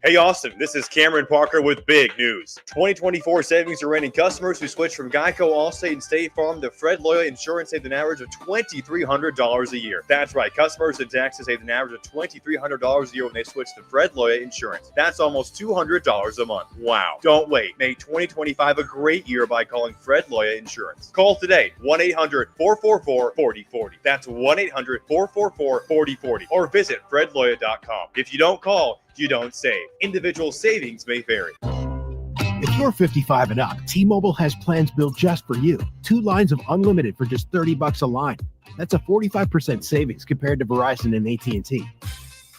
Hey Austin, this is Cameron Parker with big news. 2024 savings are reigning. Customers who switch from Geico, Allstate, and State Farm to Fred Loya Insurance saved an average of $2,300 a year. That's right, customers in Texas saved an average of $2,300 a year when they switch to Fred Loya Insurance. That's almost $200 a month. Wow. Don't wait. Make 2025 a great year by calling Fred Loya Insurance. Call today, 1-800-444-4040. That's 1-800-444-4040. Or visit fredloya.com. If you don't call, you don't save. Individual savings may vary. If you're 55 and up, T-Mobile has plans built just for you. 2 lines of unlimited for just $30 a line. That's a 45% savings compared to Verizon and AT&T.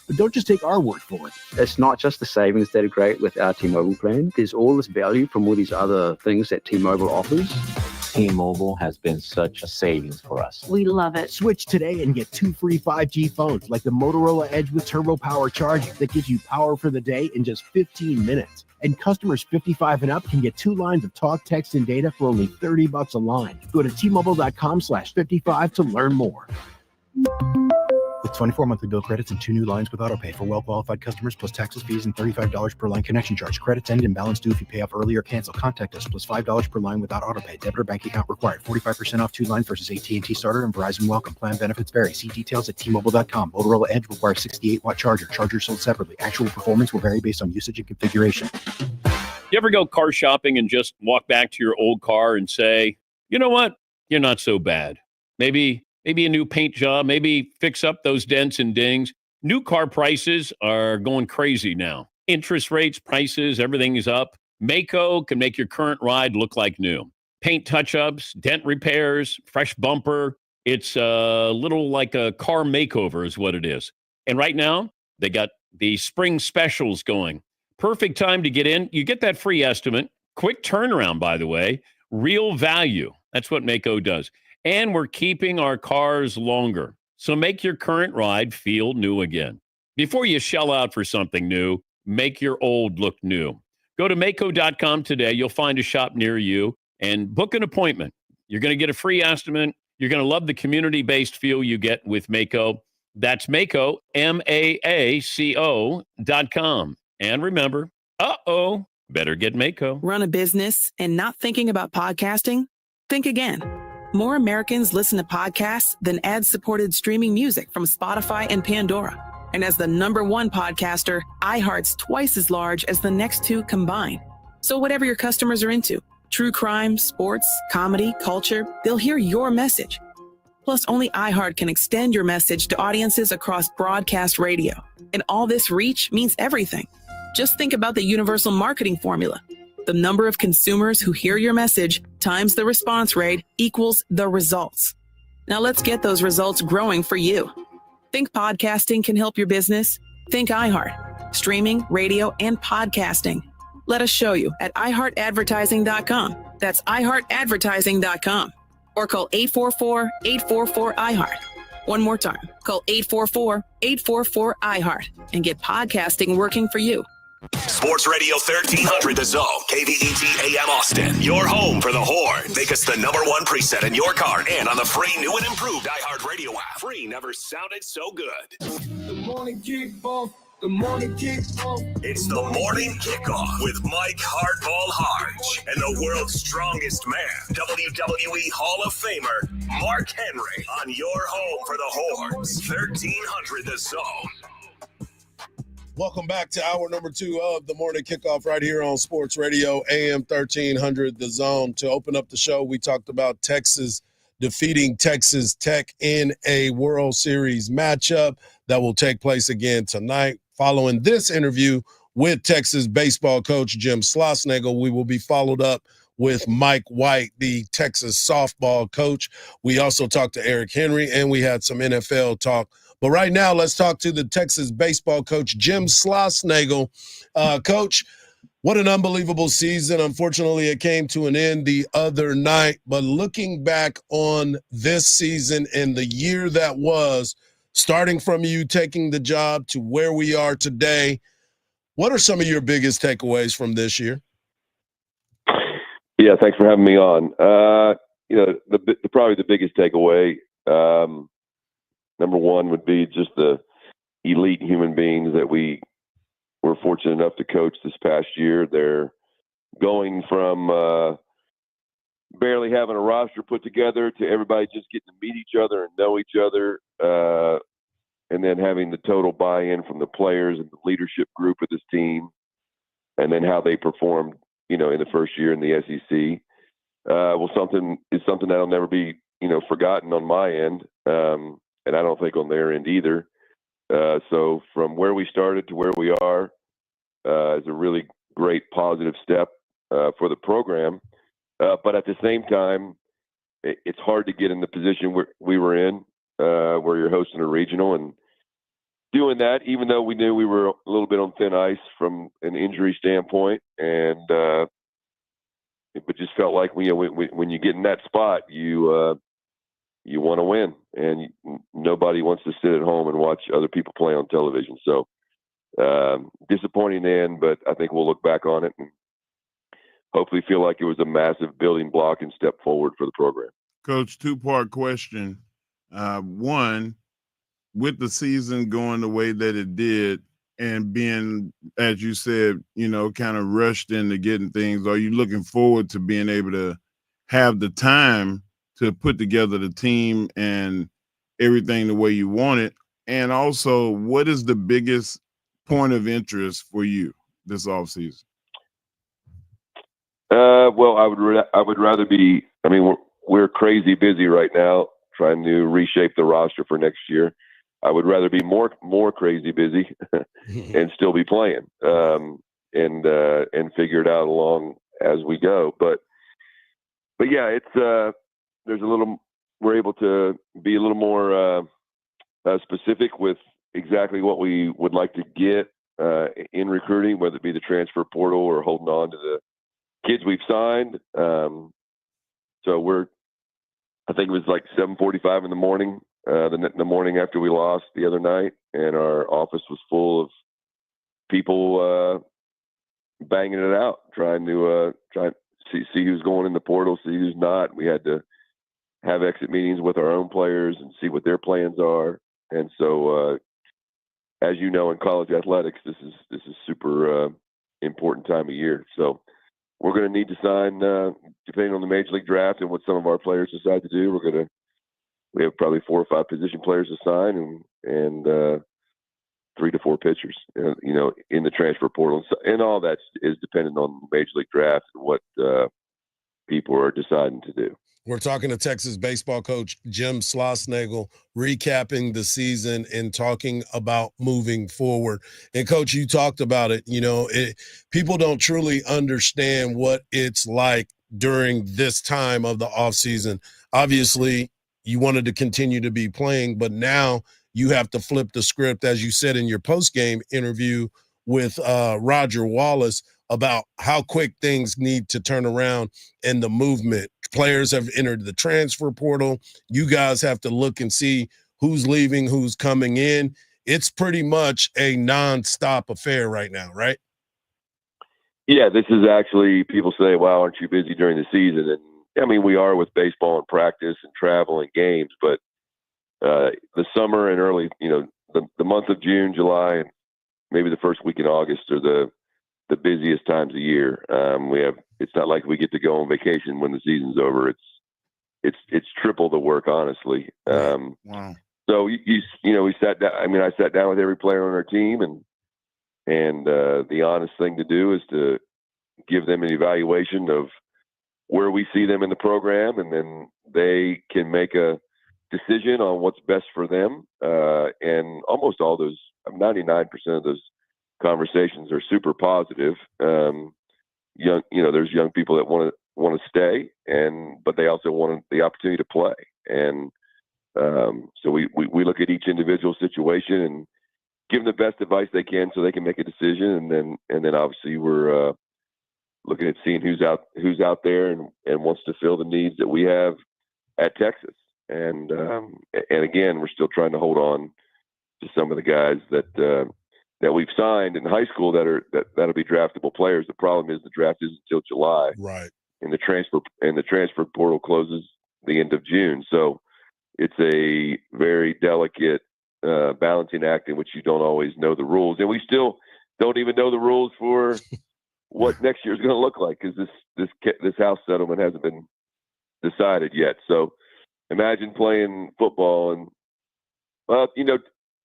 But don't just take our word for it. It's not just the savings that are great with our T-Mobile plan. There's all this value from all these other things that T-Mobile offers. T-Mobile has been such a savings for us. We love it. Switch today and get 2 free 5G phones like the Motorola Edge with Turbo Power charging that gives you power for the day in just 15 minutes. And customers 55 and up can get 2 lines of talk, text, and data for only $30 a line. Go to T-Mobile.com/55 to learn more. With 24 monthly bill credits and 2 new lines with autopay for well-qualified customers, plus taxes, fees, and $35 per line connection charge. Credits end and balance due if you pay off early or cancel. Contact us, plus $5 per line without autopay. Debit or bank account required. 45% off 2 lines versus AT&T Starter and Verizon Welcome. Plan benefits vary. See details at T-Mobile.com. Motorola Edge requires 68-watt charger. Chargers sold separately. Actual performance will vary based on usage and configuration. You ever go car shopping and just walk back to your old car and say, you know what? You're not so bad. Maybe a new paint job, maybe fix up those dents and dings. New car prices are going crazy now. Interest rates, prices, everything is up. Maaco can make your current ride look like new. Paint touch-ups, dent repairs, fresh bumper. It's a little like a car makeover is what it is. And right now, they got the spring specials going. Perfect time to get in. You get that free estimate. Quick turnaround, by the way. Real value. That's what Maaco does. And we're keeping our cars longer. So make your current ride feel new again. Before you shell out for something new, make your old look new. Go to Maaco.com today. You'll find a shop near you and book an appointment. You're going to get a free estimate. You're going to love the community-based feel you get with Maaco. That's Maaco, MAACO.com. And remember, better get Maaco. Run a business and not thinking about podcasting? Think again. More Americans listen to podcasts than ad-supported streaming music from Spotify and Pandora. And as the #1 podcaster, iHeart's twice as large as the next two combined. So whatever your customers are into, true crime, sports, comedy, culture, they'll hear your message. Plus, only iHeart can extend your message to audiences across broadcast radio. And all this reach means everything. Just think about the universal marketing formula. The number of consumers who hear your message times the response rate equals the results. Now let's get those results growing for you. Think podcasting can help your business? Think iHeart. Streaming, radio, and podcasting. Let us show you at iHeartAdvertising.com. That's iHeartAdvertising.com. Or call 844-844-iHeart. One more time, call 844-844-iHeart and get podcasting working for you. Sports Radio 1300 The Zone, KVET AM Austin. Your home for the Horn. Make us the #1 preset in your car and on the free new and improved iHeartRadio app. Free never sounded so good. The morning kickoff. The morning kickoff. It's the morning kickoff with Mike Hardball Hardge and the world's strongest man, WWE Hall of Famer Mark Henry, on your home for the Horns. 1300 The Zone. Welcome back to hour number 2 of the morning kickoff right here on Sports Radio AM 1300 The Zone. To open up the show, we talked about Texas defeating Texas Tech in a World Series matchup that will take place again tonight. Following this interview with Texas baseball coach Jim Schlossnagle, we will be followed up with Mike White, the Texas softball coach. We also talked to Eric Henry, and we had some NFL talk. But right now, let's talk to the Texas baseball coach, Jim Schlossnagle. Coach, what an unbelievable season. Unfortunately, it came to an end the other night. But looking back on this season and the year that was, starting from you taking the job to where we are today, what are some of your biggest takeaways from this year? Yeah, thanks for having me on. Probably the biggest takeaway, number one, would be just the elite human beings that we were fortunate enough to coach this past year. They're going from barely having a roster put together to everybody just getting to meet each other and know each other, and then having the total buy-in from the players and the leadership group of this team, and then how they performed, in the first year in the SEC. Something that'll never be, forgotten on my end, and I don't think on their end either. So from where we started to where we are is a really great positive step for the program. But at the same time, it's hard to get in the position we were in, where you're hosting a regional and doing that, even though we knew we were a little bit on thin ice from an injury standpoint. And it just felt like when you get in that spot, you want to win, and nobody wants to sit at home and watch other people play on television. So disappointing end, but I think we'll look back on it and hopefully feel like it was a massive building block and step forward for the program. Coach, two-part question. One, with the season going the way that it did and being, as you said, kind of rushed into getting things, are you looking forward to being able to have the time to put together the team and everything the way you want it? And also, what is the biggest point of interest for you this offseason? Well, I would rather be. I mean, we're crazy busy right now trying to reshape the roster for next year. I would rather be more crazy busy and still be playing and figure it out along as we go. But yeah, it's there's a little. We're able to be a little more specific with exactly what we would like to get in recruiting, whether it be the transfer portal or holding on to the kids we've signed. So I think it was like 7:45 in the morning, the morning after we lost the other night, and our office was full of people banging it out, trying to see who's going in the portal, see who's not. We had to have exit meetings with our own players and see what their plans are. And so, as you know, in college athletics, this is super important time of year. So we're going to need to sign, depending on the major league draft and what some of our players decide to do. We have probably 4 or 5 position players to sign, and 3 to 4 pitchers, in the transfer portal. And all that is dependent on the Major League Draft and what people are deciding to do. We're talking to Texas baseball coach Jim Schlossnagle, recapping the season and talking about moving forward. And, Coach, you talked about it. People don't truly understand what it's like during this time of the offseason. Obviously, you wanted to continue to be playing, but now you have to flip the script, as you said in your post-game interview with Roger Wallace, about how quick things need to turn around and the movement. Players have entered the transfer portal. You guys have to look and see who's leaving, who's coming in. It's pretty much a nonstop affair right now, right? Yeah, this is actually, people say, wow, aren't you busy during the season? And I mean, we are with baseball and practice and travel and games, but the summer and early, the month of June, July, and maybe the first week in August are the busiest times of year. It's not like we get to go on vacation when the season's over. It's triple the work, honestly. Wow. So we sat down. I mean, I sat down with every player on our team, and the honest thing to do is to give them an evaluation of where we see them in the program, and then they can make a decision on what's best for them. And almost all those, 99% of those conversations are super positive. There's young people that want to stay, but they also want the opportunity to play. And so we look at each individual situation and give them the best advice they can so they can make a decision. And then obviously we're looking at seeing who's out there and wants to fill the needs that we have at Texas. And again, we're still trying to hold on to some of the guys that we've signed in high school that'll be draftable players. The problem is the draft isn't until July, right? And the transfer portal closes the end of June. So it's a very delicate balancing act in which you don't always know the rules, and we still don't even know the rules for what next year is going to look like, because this house settlement hasn't been decided yet. So imagine playing football and,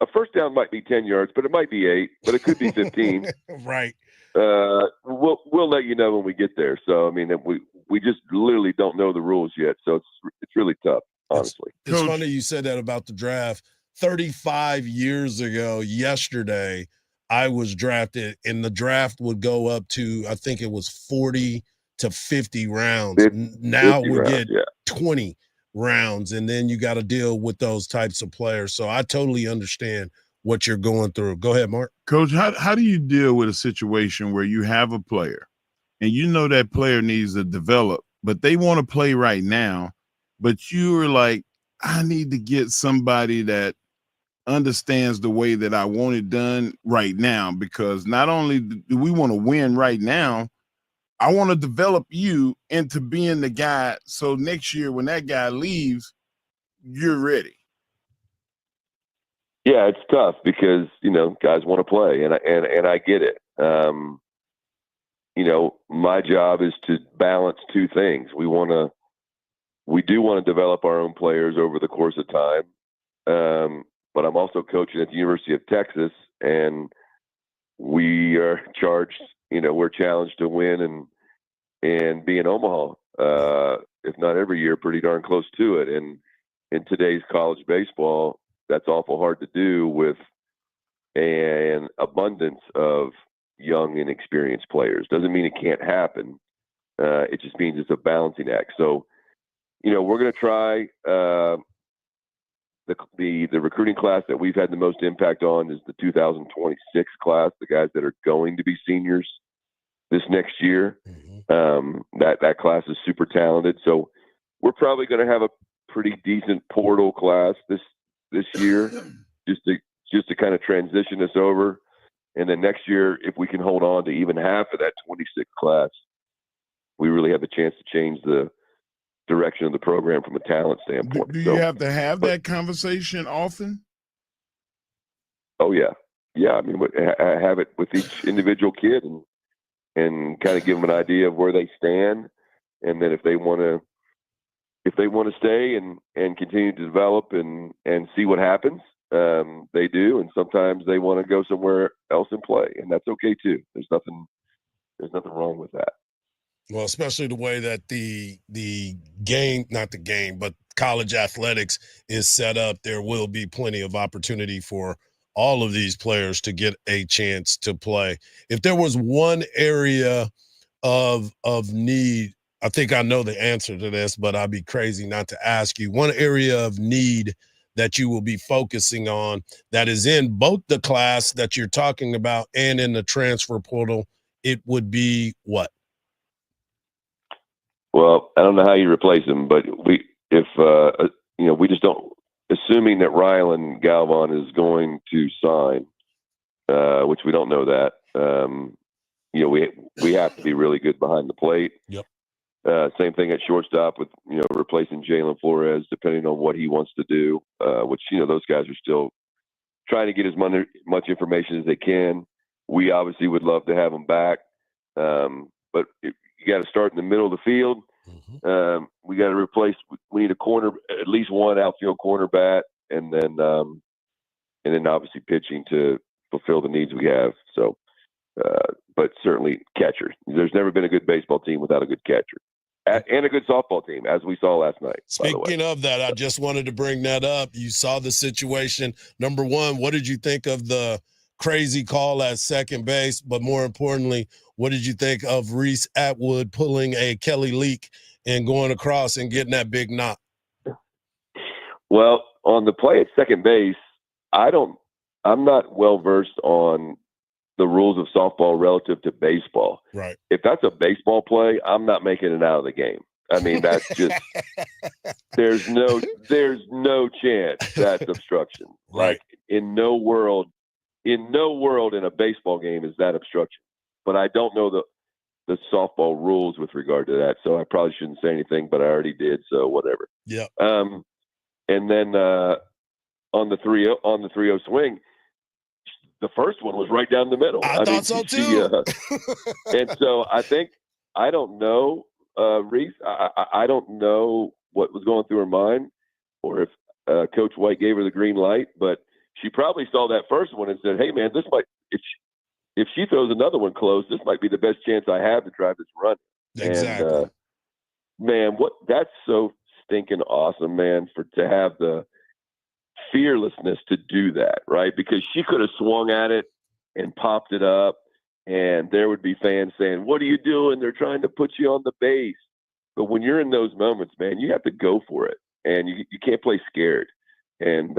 a first down might be 10 yards, but it might be 8, but it could be 15. Right. We'll let you know when we get there. So, I mean, we just literally don't know the rules yet. So it's really tough, honestly. It's funny you said that about the draft. 35 years ago yesterday, I was drafted, and the draft would go up to, I think it was 40 to 50 rounds. Now we get 20 rounds, and then you got to deal with those types of players. So I totally understand what you're going through. Go ahead, Mark. Coach, how do you deal with a situation where you have a player and you know that player needs to develop, but they want to play right now, but you're like, I need to get somebody that understands the way that I want it done right now, because not only do we want to win right now, I want to develop you into being the guy, so next year when that guy leaves, you're ready. Yeah, it's tough because, guys want to play, and I get it. My job is to balance two things. We do want to develop our own players over the course of time. But I'm also coaching at the University of Texas, and we are charged, we're challenged to win and be in Omaha, if not every year, pretty darn close to it. And in today's college baseball, that's awful hard to do with an abundance of young and experienced players. Doesn't mean it can't happen. It just means it's a balancing act. So, we're going to try. The recruiting class that we've had the most impact on is the 2026 class, the guys that are going to be seniors this next year. That class is super talented. So we're probably going to have a pretty decent portal class this year, just to kind of transition us over. And then next year, if we can hold on to even half of that 26 class, we really have a chance to change the direction of the program from a talent standpoint. Do you have to have that conversation often? Oh yeah. I mean, I have it with each individual kid and kind of give them an idea of where they stand, and then if they want to stay and continue to develop and see what happens, they do, and sometimes they want to go somewhere else and play, and that's okay too. There's nothing wrong with that. Well, especially the way that the game, not the game, but college athletics is set up, there will be plenty of opportunity for all of these players to get a chance to play. If there was one area of need, I think I know the answer to this, but I'd be crazy not to ask you. One area of need that you will be focusing on that is in both the class that you're talking about and in the transfer portal, it would be what? Well, I don't know how you replace him, but we just don't, assuming that Rylan Galvan is going to sign, which we don't know that, we have to be really good behind the plate. Yep. Same thing at shortstop with, replacing Jalen Flores, depending on what he wants to do, which, those guys are still trying to get as much information as they can. We obviously would love to have him back. But you got to start in the middle of the field. We got to replace, we need a corner, at least one outfield corner bat, and then obviously pitching to fulfill the needs we have. So, but certainly catcher. There's never been a good baseball team without a good catcher. And a good softball team, as we saw last night. Speaking of that, I just wanted to bring that up. You saw the situation. Number one, what did you think of the crazy call at second base? But more importantly, what did you think of Reese Atwood pulling a Kelly Leak and going across and getting that big knock? Well, on the play at second base, I'm not well versed on the rules of softball relative to baseball. Right. If that's a baseball play, I'm not making it out of the game. I mean, that's just there's no chance that's obstruction. Right. Like in no world in a baseball game is that obstruction. But I don't know the softball rules with regard to that, so I probably shouldn't say anything, but I already did, so whatever. Yeah. And then on the 3-0 swing, the first one was right down the middle. I thought so too. And so I don't know, Reese. I don't know what was going through her mind, or if Coach White gave her the green light. But she probably saw that first one and said, "Hey, man, this might if she throws another one close, this might be the best chance I have to drive this run." Exactly. And, man, that's so stinking awesome, man, to have the fearlessness to do that, right? Because she could have swung at it and popped it up, and there would be fans saying, "What are you doing? They're trying to put you on the base." But when you're in those moments, man, you have to go for it, and you can't play scared. And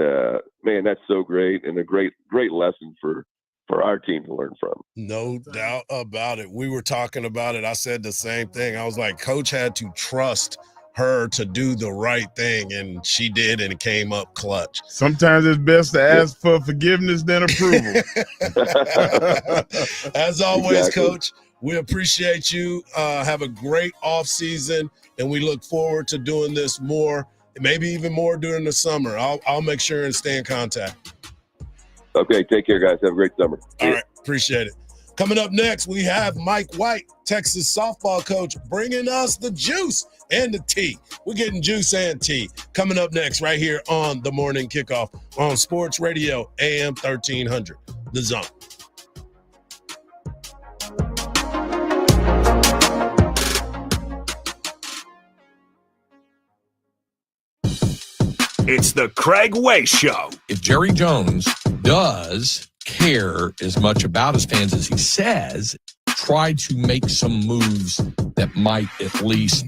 man, that's so great, and a great lesson for our team to learn from. No doubt about it. We were talking about it. I said the same thing. I was like, Coach had to trust her to do the right thing, and she did, and it came up clutch. Sometimes it's best to ask for forgiveness than approval. As always, Exactly. Coach, we appreciate you. Have a great off season, and we look forward to doing this more, maybe even more during the summer. I'll make sure and stay in contact. Okay, take care, guys. Have a great summer. All right, appreciate it. Coming up next, we have Mike White, Texas softball coach, bringing us the juice and the tea. We're getting juice and tea. Coming up next right here on The Morning Kickoff on Sports Radio AM 1300, The Zone. It's the Craig Way Show. If Jerry Jones does care as much about his fans as he says, try to make some moves that might at least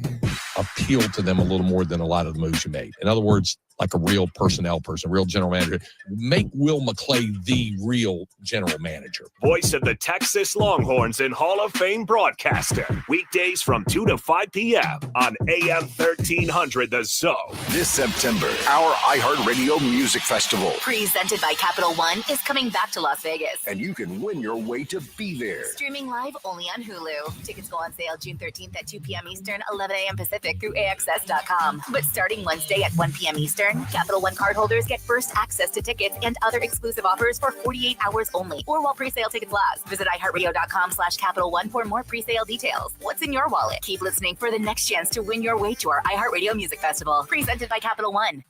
appeal to them a little more than a lot of the moves you made. In other words, like a real personnel person, real general manager. Make Will McClay the real general manager. Voice of the Texas Longhorns and Hall of Fame broadcaster. Weekdays from 2 to 5 p.m. on AM 1300 The Zone. This September, our iHeartRadio Music Festival. Presented by Capital One is coming back to Las Vegas. And you can win your way to be there. Streaming live only on Hulu. Tickets go on sale June 13th at 2 p.m. Eastern, 11 a.m. Pacific through AXS.com. But starting Wednesday at 1 p.m. Eastern, Capital One cardholders get first access to tickets and other exclusive offers for 48 hours only, or while pre-sale tickets last. Visit iHeartRadio.com/Capital One for more pre-sale details. What's in your wallet? Keep listening for the next chance to win your way to our iHeartRadio Music Festival. Presented by Capital One.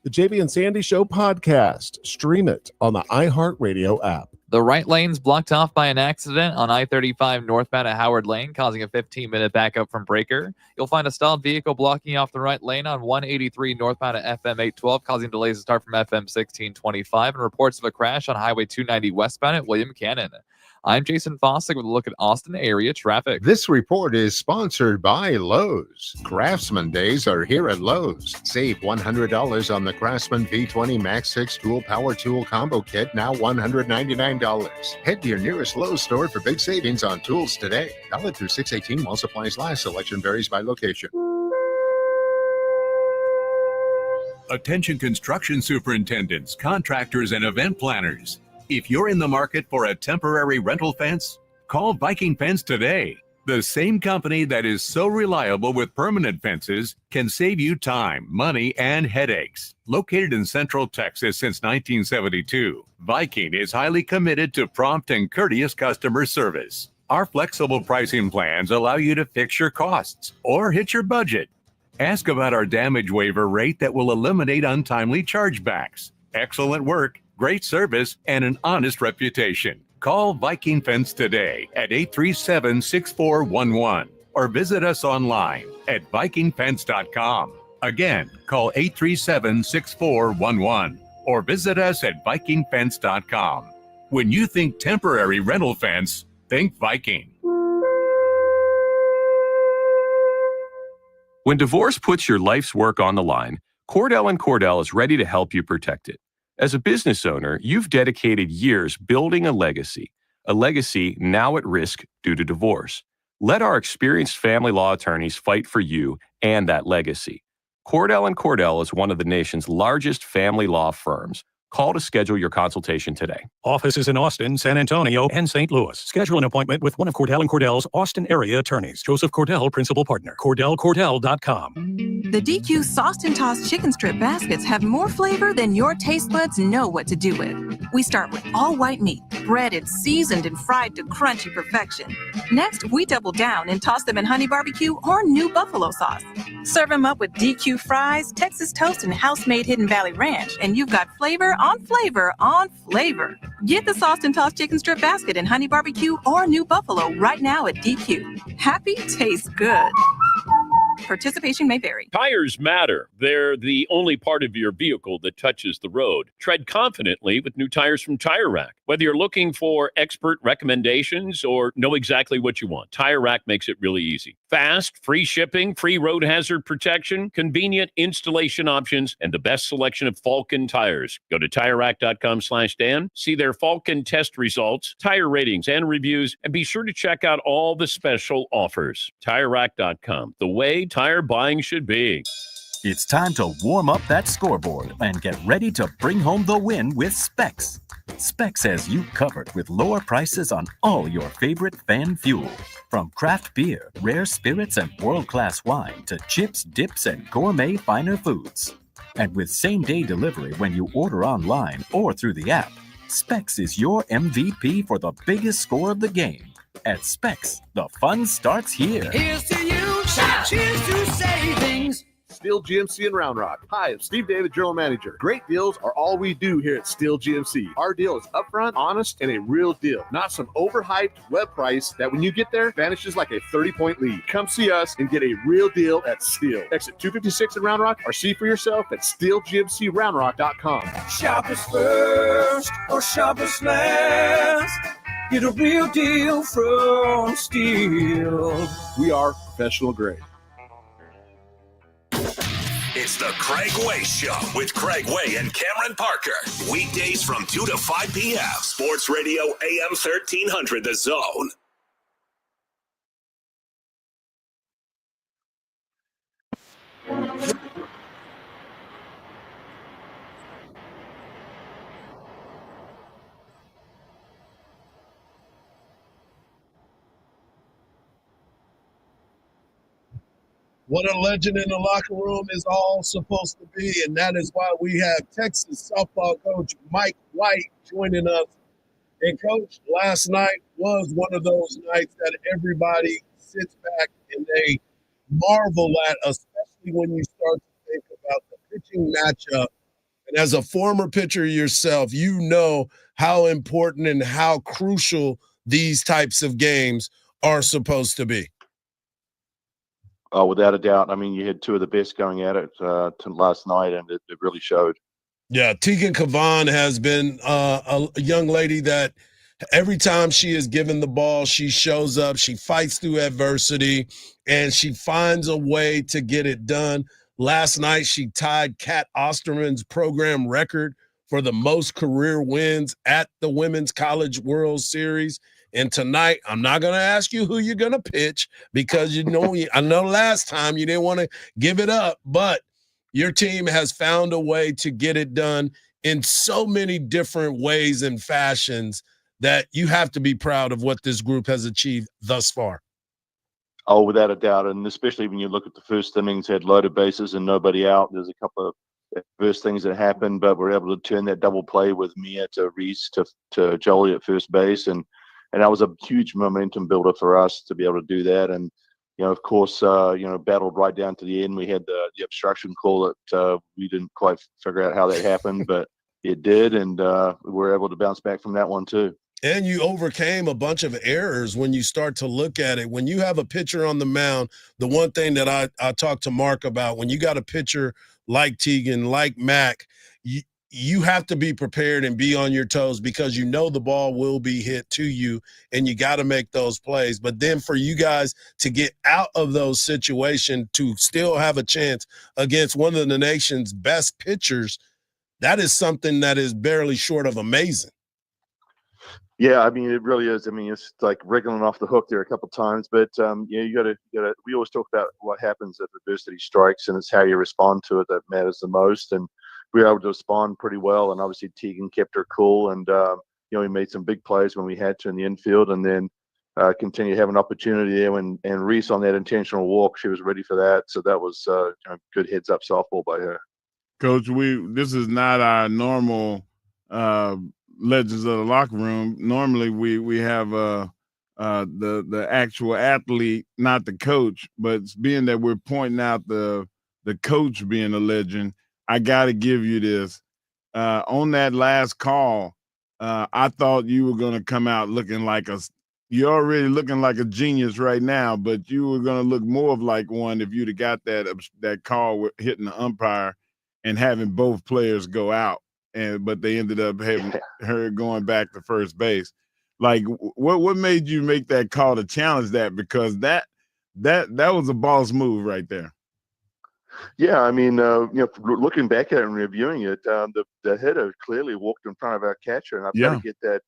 The JV and Sandy Show podcast. Stream it on the iHeartRadio app. The right lane's blocked off by an accident on I-35 northbound at Howard Lane, causing a 15-minute backup from Breaker. You'll find a stalled vehicle blocking off the right lane on 183 northbound at FM 812, causing delays to start from FM 1625, and reports of a crash on Highway 290 westbound at William Cannon. I'm Jason Fossick with a look at Austin area traffic. This report is sponsored by Lowe's. Craftsman Days are here at Lowe's. Save $100 on the Craftsman V20 Max 6 Tool Power Tool Combo Kit, now $199. Head to your nearest Lowe's store for big savings on tools today. Valid through 6/18 while supplies last. Selection varies by location. Attention construction superintendents, contractors, and event planners. If you're in the market for a temporary rental fence, call Viking Fence today. The same company that is so reliable with permanent fences can save you time, money, and headaches. Located in Central Texas since 1972, Viking is highly committed to prompt and courteous customer service. Our flexible pricing plans allow you to fix your costs or hit your budget. Ask about our damage waiver rate that will eliminate untimely chargebacks. Excellent work, great service, and an honest reputation. Call Viking Fence today at 837-6411 or visit us online at vikingfence.com. Again, call 837-6411 or visit us at vikingfence.com. When you think temporary rental fence, think Viking. When divorce puts your life's work on the line, Cordell & Cordell is ready to help you protect it. As a business owner, you've dedicated years building a legacy now at risk due to divorce. Let our experienced family law attorneys fight for you and that legacy. Cordell & Cordell is one of the nation's largest family law firms. Call to schedule your consultation today. Offices in Austin, San Antonio, and St. Louis. Schedule an appointment with one of Cordell & Cordell's Austin area attorneys. Joseph Cordell, Principal Partner. CordellCordell.com. The DQ Sauced and Tossed Chicken Strip Baskets have more flavor than your taste buds know what to do with. We start with all white meat, breaded, seasoned, and fried to crunchy perfection. Next, we double down and toss them in honey barbecue or new buffalo sauce. Serve them up with DQ fries, Texas toast, and house-made Hidden Valley Ranch, and you've got flavor on flavor on flavor. Get the Sauced and Tossed Chicken Strip Basket in honey barbecue or new buffalo right now at DQ. Happy tastes good. Participation may vary. Tires matter. They're the only part of your vehicle that touches the road. Tread confidently with new tires from Tire Rack. Whether you're looking for expert recommendations or know exactly what you want, Tire Rack makes it really easy. Fast, free shipping, free road hazard protection, convenient installation options, and the best selection of Falken tires. Go to TireRack.com/Dan, see their Falken test results, tire ratings, and reviews, and be sure to check out all the special offers. TireRack.com, the way tire buying should be. It's time to warm up that scoreboard and get ready to bring home the win with Specs. Specs has you covered with lower prices on all your favorite fan fuel. From craft beer, rare spirits, and world-class wine to chips, dips, and gourmet finer foods. And with same-day delivery when you order online or through the app, Specs is your MVP for the biggest score of the game. At Specs, the fun starts here. Here's to you, cheers to savings. Steel GMC in Round Rock. Hi, I'm Steve David, General Manager. Great deals are all we do here at Steel GMC. Our deal is upfront, honest, and a real deal. Not some overhyped web price that when you get there, vanishes like a 30-point lead. Come see us and get a real deal at Steel. Exit 256 in Round Rock or see for yourself at steelgmcroundrock.com. Shoppers first or shoppers last. Get a real deal from Steel. We are professional grade. It's the Craig Way Show with Craig Way and Cameron Parker. Weekdays from 2 to 5 p.m. Sports Radio AM 1300, The Zone. What a legend in the locker room is all supposed to be, and that is why we have Texas softball coach Mike White joining us. And, Coach, last night was one of those nights that everybody sits back and they marvel at, especially when you start to think about the pitching matchup And as a former pitcher yourself, you know how important and how crucial these types of games are supposed to be. Oh, without a doubt. I mean, you had two of the best going at it last night, and it really showed. Yeah, Tegan Kavan has been a young lady that every time she is given the ball, she shows up, she fights through adversity, and she finds a way to get it done. Last night, she tied Kat Osterman's program record for the most career wins at the Women's College World Series. And tonight, I'm not going to ask you who you're going to pitch because I know last time you didn't want to give it up, but your team has found a way to get it done in so many different ways and fashions that you have to be proud of what this group has achieved thus far. Oh, without a doubt. And especially when you look at the first innings, had loaded bases and nobody out. There's a couple of adverse things that happened, but we're able to turn that double play with Mia to Reese to Jolie at first base. And that was a huge momentum builder for us to be able to do that. And, of course, battled right down to the end. We had the obstruction call that we didn't quite figure out how that happened, but it did. And we were able to bounce back from that one too. And you overcame a bunch of errors when you start to look at it. When you have a pitcher on the mound, the one thing that I talked to Mark about, when you got a pitcher like Tegan, like Mac, you have to be prepared and be on your toes because you know the ball will be hit to you and you got to make those plays. But then for you guys to get out of those situations to still have a chance against one of the nation's best pitchers, that is something that is barely short of amazing. Yeah, I mean, it really is. I mean, it's like wriggling off the hook there a couple times, but you got to. We always talk about what happens if adversity strikes, and it's how you respond to it that matters the most. And we were able to respond pretty well. And obviously, Tegan kept her cool, and we made some big plays when we had to in the infield, and then continue to have an opportunity there. And Reese on that intentional walk, she was ready for that. So that was good heads up softball by her. Coach, this is not our normal Legends of the Locker Room. Normally we have the actual athlete, not the coach, but being that we're pointing out the coach being a legend, I got to give you this. On that last call, I thought you were going to come out looking like you're already looking like a genius right now, but you were going to look more of like one if you'd have got that call with hitting the umpire and having both players go out. But they ended up having her going back to first base. Like, what made you make that call to challenge that? Because that was a boss move right there. Yeah, I mean, looking back at it and reviewing it, the hitter clearly walked in front of our catcher, and I've got to get that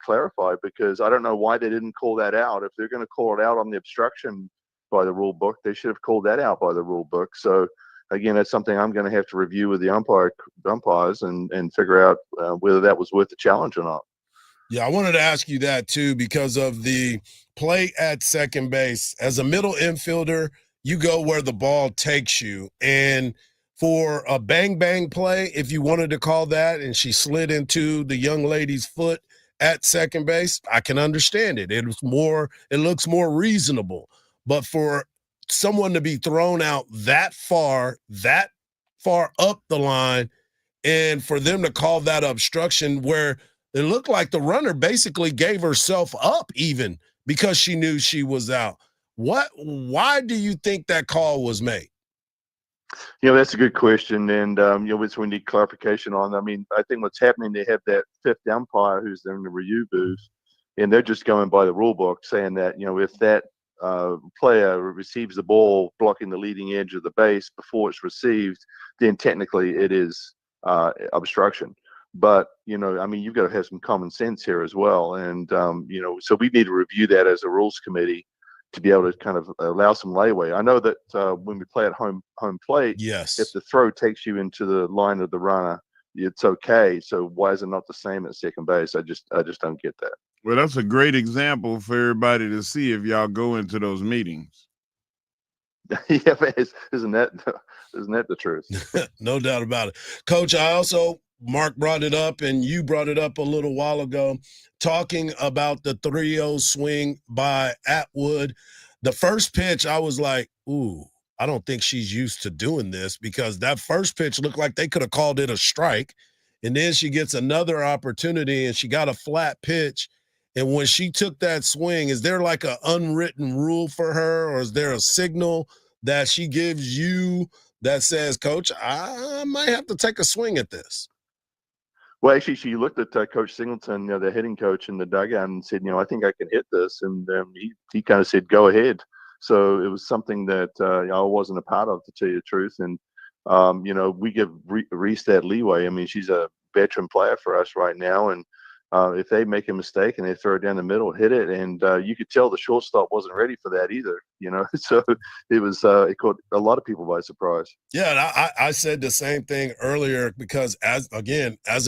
clarified because I don't know why they didn't call that out. If they're going to call it out on the obstruction by the rule book, they should have called that out by the rule book. So. Again, that's something I'm going to have to review with the umpires and figure out whether that was worth the challenge or not. Yeah, I wanted to ask you that too because of the play at second base. As a middle infielder, you go where the ball takes you. And for a bang-bang play, if you wanted to call that, and she slid into the young lady's foot at second base, I can understand it. It looks more reasonable. But for someone to be thrown out that far up the line, and for them to call that obstruction where it looked like the runner basically gave herself up even because she knew she was out. Why do you think that call was made? That's a good question, and which we need clarification on. I mean, I think what's happening, they have that fifth umpire who's in the review booth, and they're just going by the rule book, saying that if that player receives the ball blocking the leading edge of the base before it's received, then technically it is obstruction. But I mean, you've got to have some common sense here as well, and so we need to review that as a rules committee to be able to kind of allow some leeway. I know that when we play at home plate, yes, if the throw takes you into the line of the runner, it's okay. So why is it not the same at second base? I just don't get that. Well, that's a great example for everybody to see if y'all go into those meetings. Yeah, isn't that the truth? No doubt about it. Coach, Mark brought it up and you brought it up a little while ago, talking about the 3-0 swing by Atwood. The first pitch, I was like, ooh, I don't think she's used to doing this, because that first pitch looked like they could have called it a strike. And then she gets another opportunity and she got a flat pitch. And when she took that swing, is there like an unwritten rule for her, or is there a signal that she gives you that says, Coach, I might have to take a swing at this? Well, actually, she looked at Coach Singleton, the hitting coach, in the dugout and said, I think I can hit this. And he kind of said, go ahead. So it was something that I wasn't a part of, to tell you the truth. And, we give Reese that leeway. I mean, she's a veteran player for us right now. And if they make a mistake and they throw it down the middle, hit it. And you could tell the shortstop wasn't ready for that either, So it was, it caught a lot of people by surprise. Yeah, and I said the same thing earlier, because as an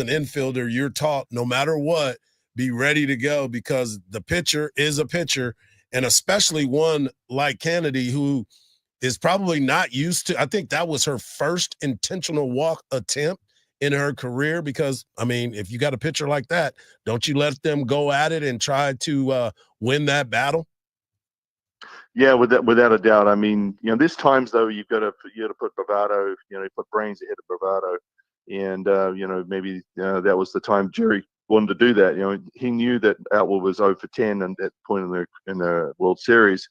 infielder, you're taught no matter what, be ready to go, because the pitcher is a pitcher, and especially one like Kennedy, who is probably not used to. I think that was her first intentional walk attempt in her career, because, I mean, if you got a pitcher like that, don't you let them go at it and try to win that battle? Yeah, without a doubt. I mean, there's times though you got to put bravado, you put brains ahead of bravado, and maybe that was the time Jerry wanted to do that. He knew that Outwell was 0 for 10 at that point in the World Series,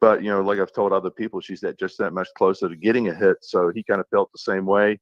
but like I've told other people, she's just that much closer to getting a hit. So he kind of felt the same way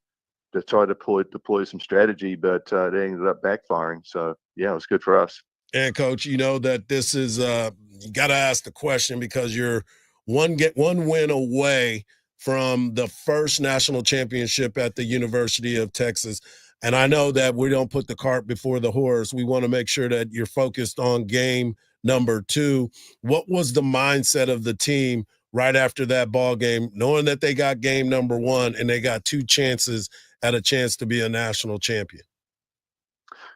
to try to deploy some strategy, but it ended up backfiring. So yeah, it was good for us. And Coach, that this is you got to ask the question, because you're one win away from the first national championship at the University of Texas. And I know that we don't put the cart before the horse. We want to make sure that you're focused on game number 2. What was the mindset of the team right after that ball game, knowing that they got game number 1 and they got 2 chances at a chance to be a national champion?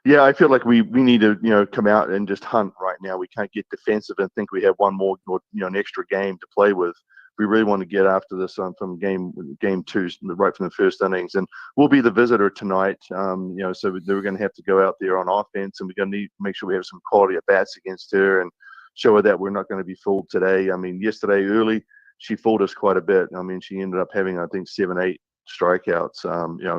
Yeah, I feel like we need to come out and just hunt right now. We can't get defensive and think we have one more an extra game to play with. We really want to get after this from game 2 right from the first innings, and we'll be the visitor tonight. So we're going to have to go out there on offense, and we're going to need to make sure we have some quality at bats against her and show her that we're not going to be fooled today. I mean, yesterday early she fooled us quite a bit. I mean, she ended up having, I think, 7-8 strikeouts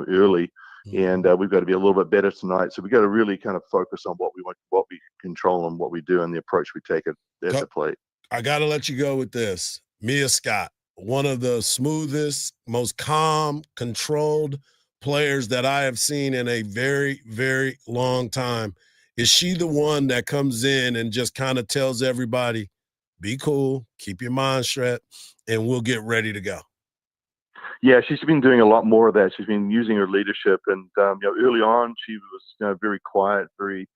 early. And we've got to be a little bit better tonight. So we've got to really kind of focus on what we control and what we do and the approach we take at the plate. I got to let you go with this. Mia Scott, one of the smoothest, most calm, controlled players that I have seen in a very, very long time. Is she the one that comes in and just kind of tells everybody, be cool, keep your mind straight, and we'll get ready to go? Yeah, she's been doing a lot more of that. She's been using her leadership, and early on she was very quiet, very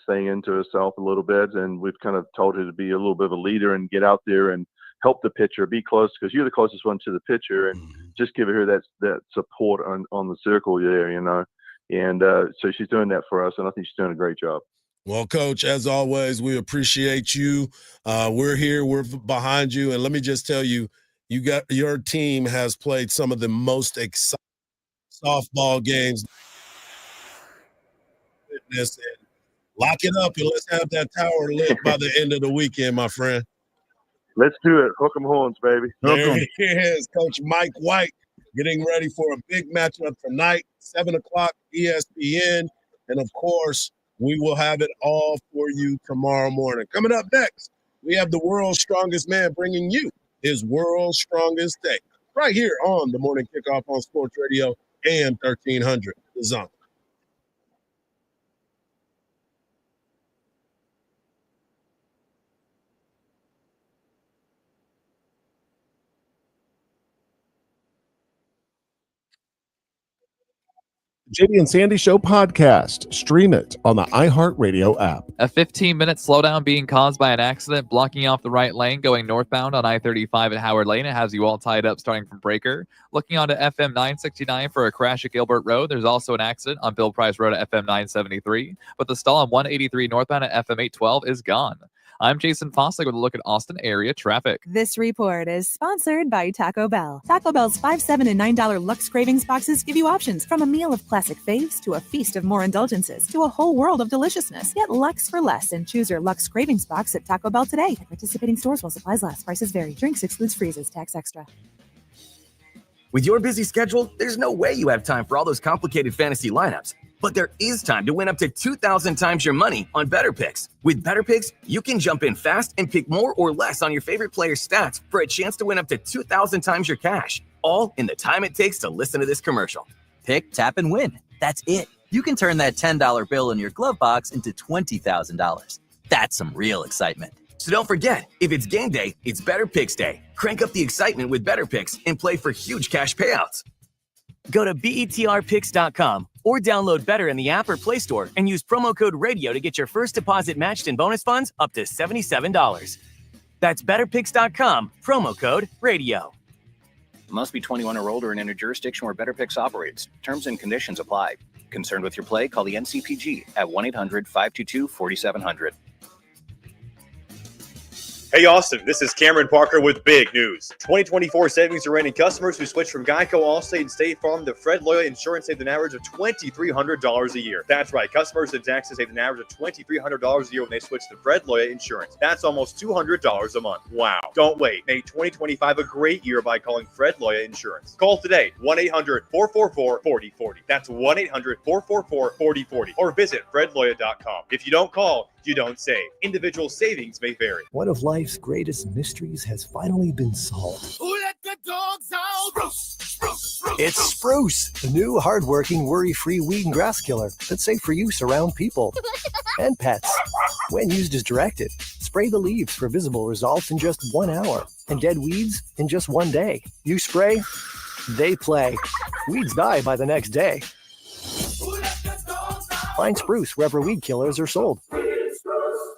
staying into herself a little bit, and we've kind of told her to be a little bit of a leader and get out there and help the pitcher, be close, because you're the closest one to the pitcher, and just give her that support on the circle there, and so she's doing that for us, and I think she's doing a great job. Well, Coach, as always, we appreciate you. We're here, we're behind you, and let me just tell you, your team has played some of the most exciting softball games. Lock it up and let's have that tower lit by the end of the weekend, my friend. Let's do it. Hook 'em horns, baby. There he is, Coach Mike White, getting ready for a big matchup tonight, 7 o'clock, ESPN. And, of course, we will have it all for you tomorrow morning. Coming up next, we have the world's strongest man bringing you his world's strongest day, right here on the Morning Kickoff on Sports Radio, AM 1300, The Zone. JD and Sandy Show podcast. Stream it on the iHeartRadio app. A 15-minute slowdown being caused by an accident blocking off the right lane going northbound on I-35 at Howard Lane. It has you all tied up starting from Breaker. Looking onto FM 969 for a crash at Gilbert Road. There's also an accident on Bill Price Road at FM 973. But the stall on 183 northbound at FM 812 is gone. I'm Jason Fossler with a look at Austin area traffic. This report is sponsored by Taco Bell. Taco Bell's $5, $7, and $9 Lux Cravings boxes give you options from a meal of classic faves to a feast of more indulgences to a whole world of deliciousness. Get Lux for less and choose your Lux Cravings box at Taco Bell today. At participating stores while supplies last. Prices vary. Drinks excludes freezes. Tax extra. With your busy schedule, there's no way you have time for all those complicated fantasy lineups. But there is time to win up to 2,000 times your money on Better Picks. With Better Picks, you can jump in fast and pick more or less on your favorite player's stats for a chance to win up to 2,000 times your cash, all in the time it takes to listen to this commercial. Pick, tap, and win. That's it. You can turn that $10 bill in your glove box into $20,000. That's some real excitement. So don't forget, if it's game day, it's Better Picks Day. Crank up the excitement with Better Picks and play for huge cash payouts. Go to betrpicks.com or download Better in the app or Play Store and use promo code RADIO to get your first deposit matched in bonus funds up to $77. That's betterpicks.com, promo code RADIO. Must be 21 or older and in a jurisdiction where Better Picks operates. Terms and conditions apply. Concerned with your play? Call the NCPG at 1-800-522-4700. Hey Austin, this is Cameron Parker with big news. 2024 savings are ending. Customers who switch from Geico, Allstate, and State Farm to Fred Loya Insurance saved an average of $2,300 a year. That's right, customers in Texas saved an average of $2,300 a year when they switch to Fred Loya Insurance. That's almost $200 a month. Wow. Don't wait. Make 2025 a great year by calling Fred Loya Insurance. Call today, 1-800-444-4040. That's 1-800-444-4040. Or visit fredloya.com. If you don't call, you don't save. Individual savings may vary. One of life's greatest mysteries has finally been solved. Who let the dogs out? Spruce. It's Spruce, the new hardworking, worry-free weed and grass killer that's safe for use around people and pets. When used as directed, spray the leaves for visible results in just 1 hour and dead weeds in just 1 day. You spray, they play. Weeds die by the next day. Find Spruce wherever weed killers are sold.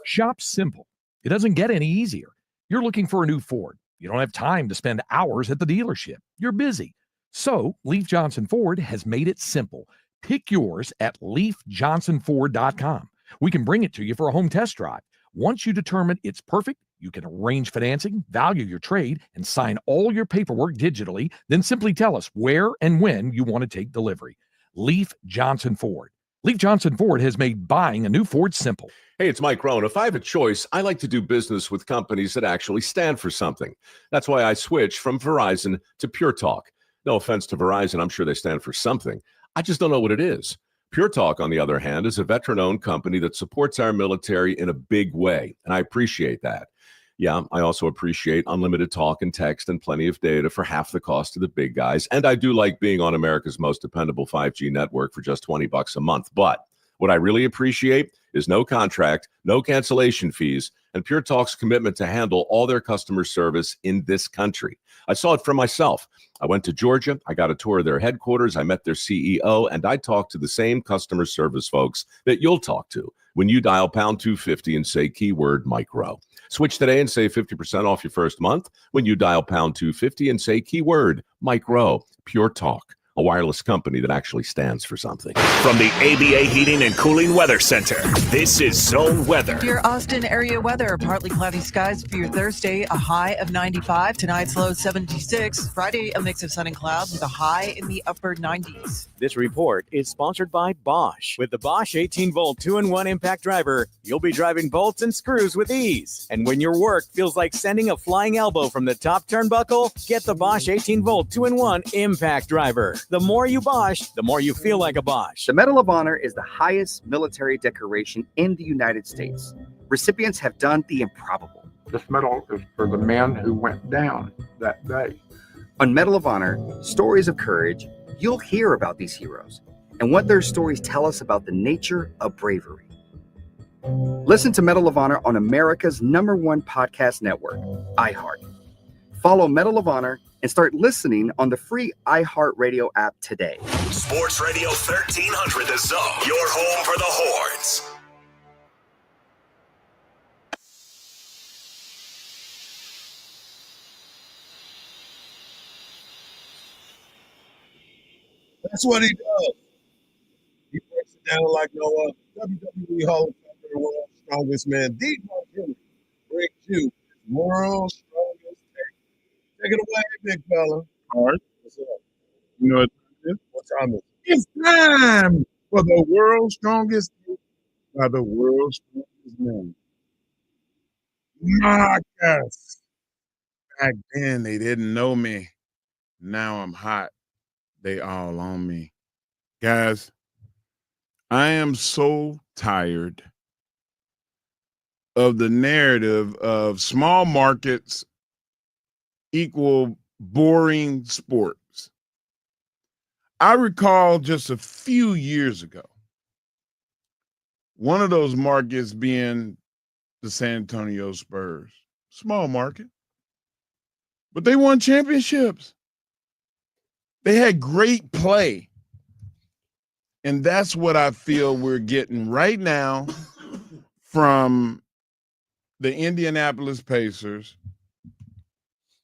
Shop simple. It doesn't get any easier. You're looking for a new Ford. You don't have time to spend hours at the dealership. You're busy. So Leaf Johnson Ford has made it simple. Pick yours at leafjohnsonford.com. We can bring it to you for a home test drive. Once you determine it's perfect, you can arrange financing, value your trade, and sign all your paperwork digitally. Then simply tell us where and when you want to take delivery. Leaf Johnson Ford. Leaf Johnson Ford has made buying a new Ford simple. Hey, it's Mike Rohn. If I have a choice, I like to do business with companies that actually stand for something. That's why I switched from Verizon to Pure Talk. No offense to Verizon, I'm sure they stand for something. I just don't know what it is. Pure Talk, on the other hand, is a veteran-owned company that supports our military in a big way, and I appreciate that. Yeah, I also appreciate unlimited talk and text and plenty of data for half the cost of the big guys, and I do like being on America's most dependable 5G network for just $20 a month. But what I really appreciate is no contract, no cancellation fees, and Pure Talk's commitment to handle all their customer service in this country. I saw it for myself. I went to Georgia, I got a tour of their headquarters, I met their CEO, and I talked to the same customer service folks that you'll talk to when you dial pound 250 and say keyword Mike Rowe. Switch today and save 50% off your first month when you dial pound 250 and say keyword Mike Rowe. Pure Talk, a wireless company that actually stands for something. From the ABA Heating and Cooling Weather Center, this is Zone Weather. Your Austin area weather, partly cloudy skies for your Thursday, a high of 95. Tonight's low 76. Friday, a mix of sun and clouds with a high in the upper 90s. This report is sponsored by Bosch. With the Bosch 18-volt 2-in-1 impact driver, you'll be driving bolts and screws with ease. And when your work feels like sending a flying elbow from the top turnbuckle, get the Bosch 18-volt 2-in-1 impact driver. The more you Bosch, the more you feel like a Bosch. The Medal of Honor is the highest military decoration in the United States. Recipients have done the improbable. This medal is for the men who went down that day. On Medal of Honor, Stories of Courage, you'll hear about these heroes and what their stories tell us about the nature of bravery. Listen to Medal of Honor on America's #1 podcast network, iHeart. Follow Medal of Honor and start listening on the free iHeartRadio app today. Sports Radio 1300 The Zone, your home for the Horns. That's what he does. He breaks it down like no other. WWE Hall of Famer, the world's strongest man, the Mark Henry, brings you world's strongest take. Take it away, big fella. All right. What's up? You know what it is? What time is it? It's time for the world's strongest by the world's strongest man. Marcus. Back then, they didn't know me. Now I'm hot. They all on me. Guys, I am so tired of the narrative of small markets equal boring sports. I recall just a few years ago, one of those markets being the San Antonio Spurs. Small market. But they won championships. They had great play. And that's what I feel we're getting right now from the Indianapolis Pacers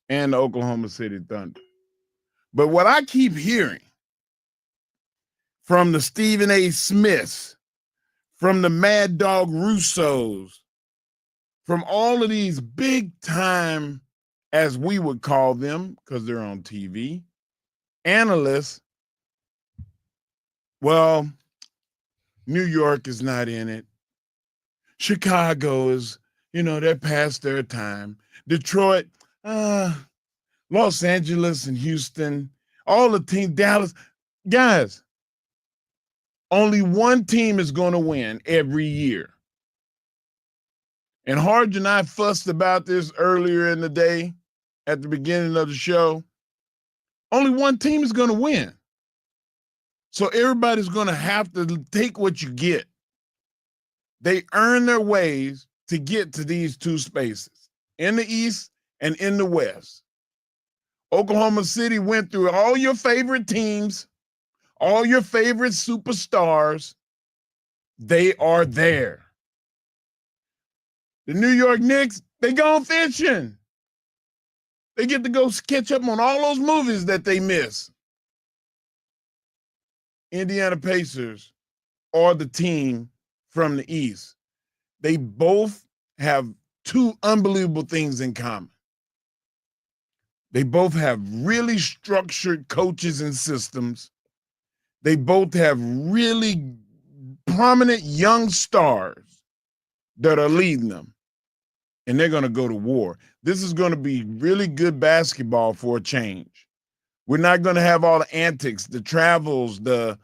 and the Oklahoma City Thunder. But what I keep hearing from the Stephen A. Smiths, from the Mad Dog Russos, from all of these big time, as we would call them, because they're on TV, analysts, well, New York is not in it. Chicago is, they're past their time. Detroit, Los Angeles and Houston, all the teams, Dallas. Guys, only one team is going to win every year. And Hardge and I fussed about this earlier in the day at the beginning of the show. Only one team is going to win. So everybody's going to have to take what you get. They earn their ways to get to these two spaces, in the East and in the West. Oklahoma City went through all your favorite teams, all your favorite superstars. They are there. The New York Knicks, they gone fishing. They get to go catch up on all those movies that they miss. Indiana Pacers are the team from the East. They both have two unbelievable things in common. They both have really structured coaches and systems. They both have really prominent young stars that are leading them. And they're going to go to war. This is going to be really good basketball for a change. We're not going to have all the antics, the travels, the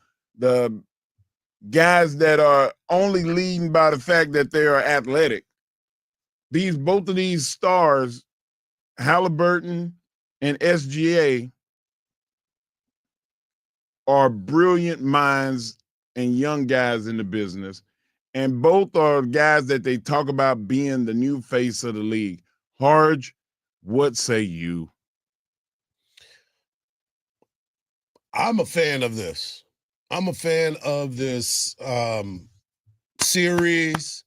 guys that are only leading by the fact that they are athletic. Both of these stars, Halliburton and SGA, are brilliant minds and young guys in the business. And both are guys that they talk about being the new face of the league. Hardge, what say you? I'm a fan of this. I'm a fan of this series.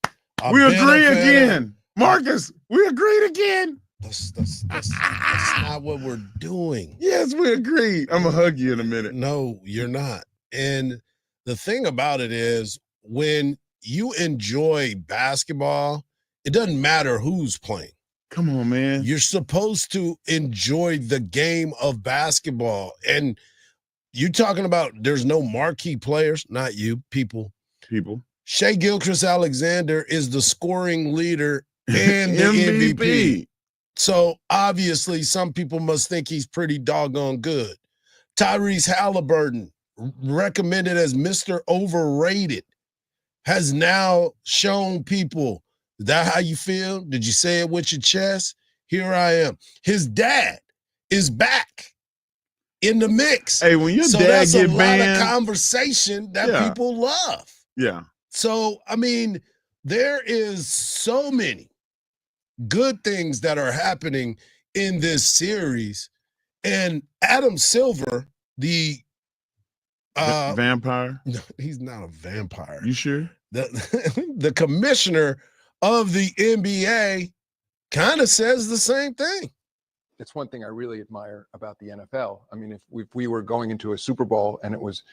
We agree again. Marcus, we agreed again. That's not what we're doing. Yes, we agree. I'm going to hug you in a minute. No, you're not. And the thing about it is, when you enjoy basketball, it doesn't matter who's playing. Come on, man. You're supposed to enjoy the game of basketball. And you talking about there's no marquee players, not you, people. Shai Gilgeous-Alexander is the scoring leader and the MVP. So obviously some people must think he's pretty doggone good. Tyrese Halliburton, recommended as Mr. Overrated, has now shown people, is that how you feel? Did you say it with your chest? Here I am. His dad is back in the mix. Hey, when your so dad that's get a lot banned, of conversation that people love. Yeah. So, I mean, there is so many good things that are happening in this series. And Adam Silver, the vampire? No, he's not a vampire. You sure? The commissioner of the NBA kind of says the same thing. It's one thing I really admire about the NFL. I mean, if we were going into a Super Bowl and it was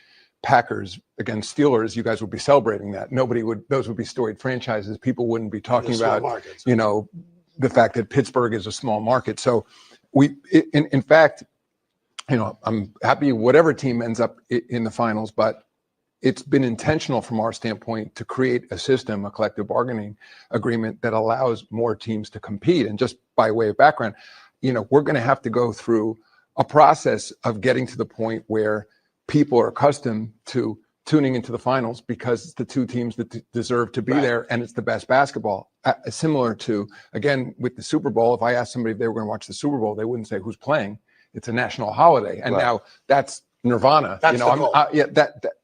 Packers against Steelers, you guys would be celebrating that. Those would be storied franchises. People wouldn't be talking about, the fact that Pittsburgh is a small market. So in fact, I'm happy whatever team ends up in the finals, but it's been intentional from our standpoint to create a system, a collective bargaining agreement that allows more teams to compete. And just by way of background, we're going to have to go through a process of getting to the point where people are accustomed to tuning into the finals because it's the two teams that deserve to be there, and it's the best basketball. Similar to, again, with the Super Bowl, if I asked somebody if they were going to watch the Super Bowl, they wouldn't say who's playing. It's a national holiday, and now that's nirvana. That's the goal.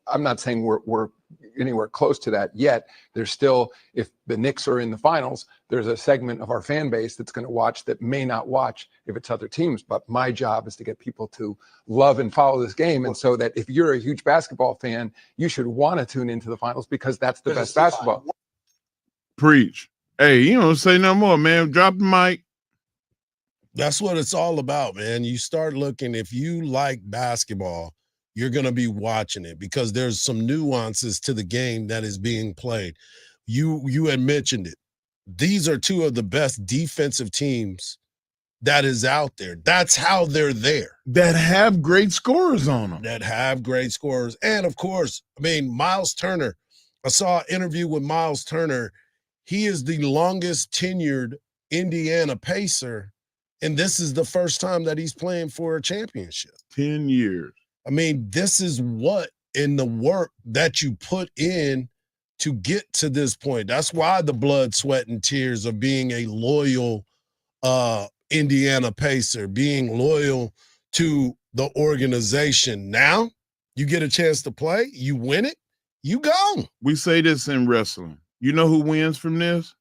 I'm not saying we're anywhere close to that yet. There's still, if the Knicks are in the finals, there's a segment of our fan base that's going to watch that may not watch if it's other teams. But my job is to get people to love and follow this game. And so that if you're a huge basketball fan, you should want to tune into the finals because that's the best basketball. Preach. Hey, you don't say no more, man. Drop the mic. That's what it's all about, man. You start looking, if you like basketball, you're going to be watching it because there's some nuances to the game that is being played. You had mentioned it. These are two of the best defensive teams that is out there. That's how they're there. That have great scorers on them. That have great scorers. And, of course, I mean, Miles Turner. I saw an interview with Miles Turner. He is the longest tenured Indiana Pacer, and this is the first time that he's playing for a championship. 10 years. I mean, this is what in the work that you put in to get to this point. That's why the blood, sweat, and tears of being a loyal Indiana Pacer, being loyal to the organization. Now you get a chance to play, you win it, you go. We say this in wrestling. You know who wins from this?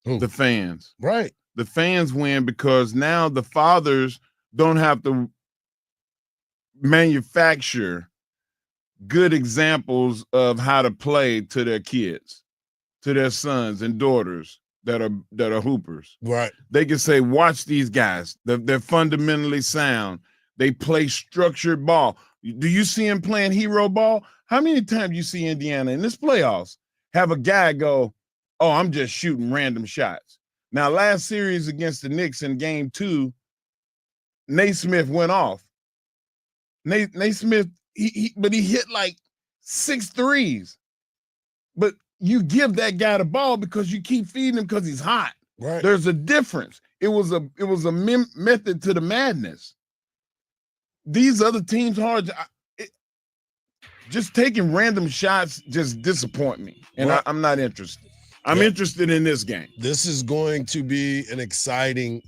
The fans. Right. The fans win because now the fathers don't have to manufacture good examples of how to play to their kids, to their sons and daughters that are hoopers. Right. They can say, watch these guys. They're fundamentally sound. They play structured ball. Do you see him playing hero ball? How many times you see Indiana in this playoffs have a guy go, oh, I'm just shooting random shots? Now, last series against the Knicks in game 2, Nate Smith went off. Nate Smith, he hit like 6 threes. But you give that guy the ball because you keep feeding him because he's hot. Right. There's a difference. It was a method to the madness. These other teams, Hardge, just taking random shots just disappoint me, and Right. I'm not interested. I'm interested in this game. This is going to be an exciting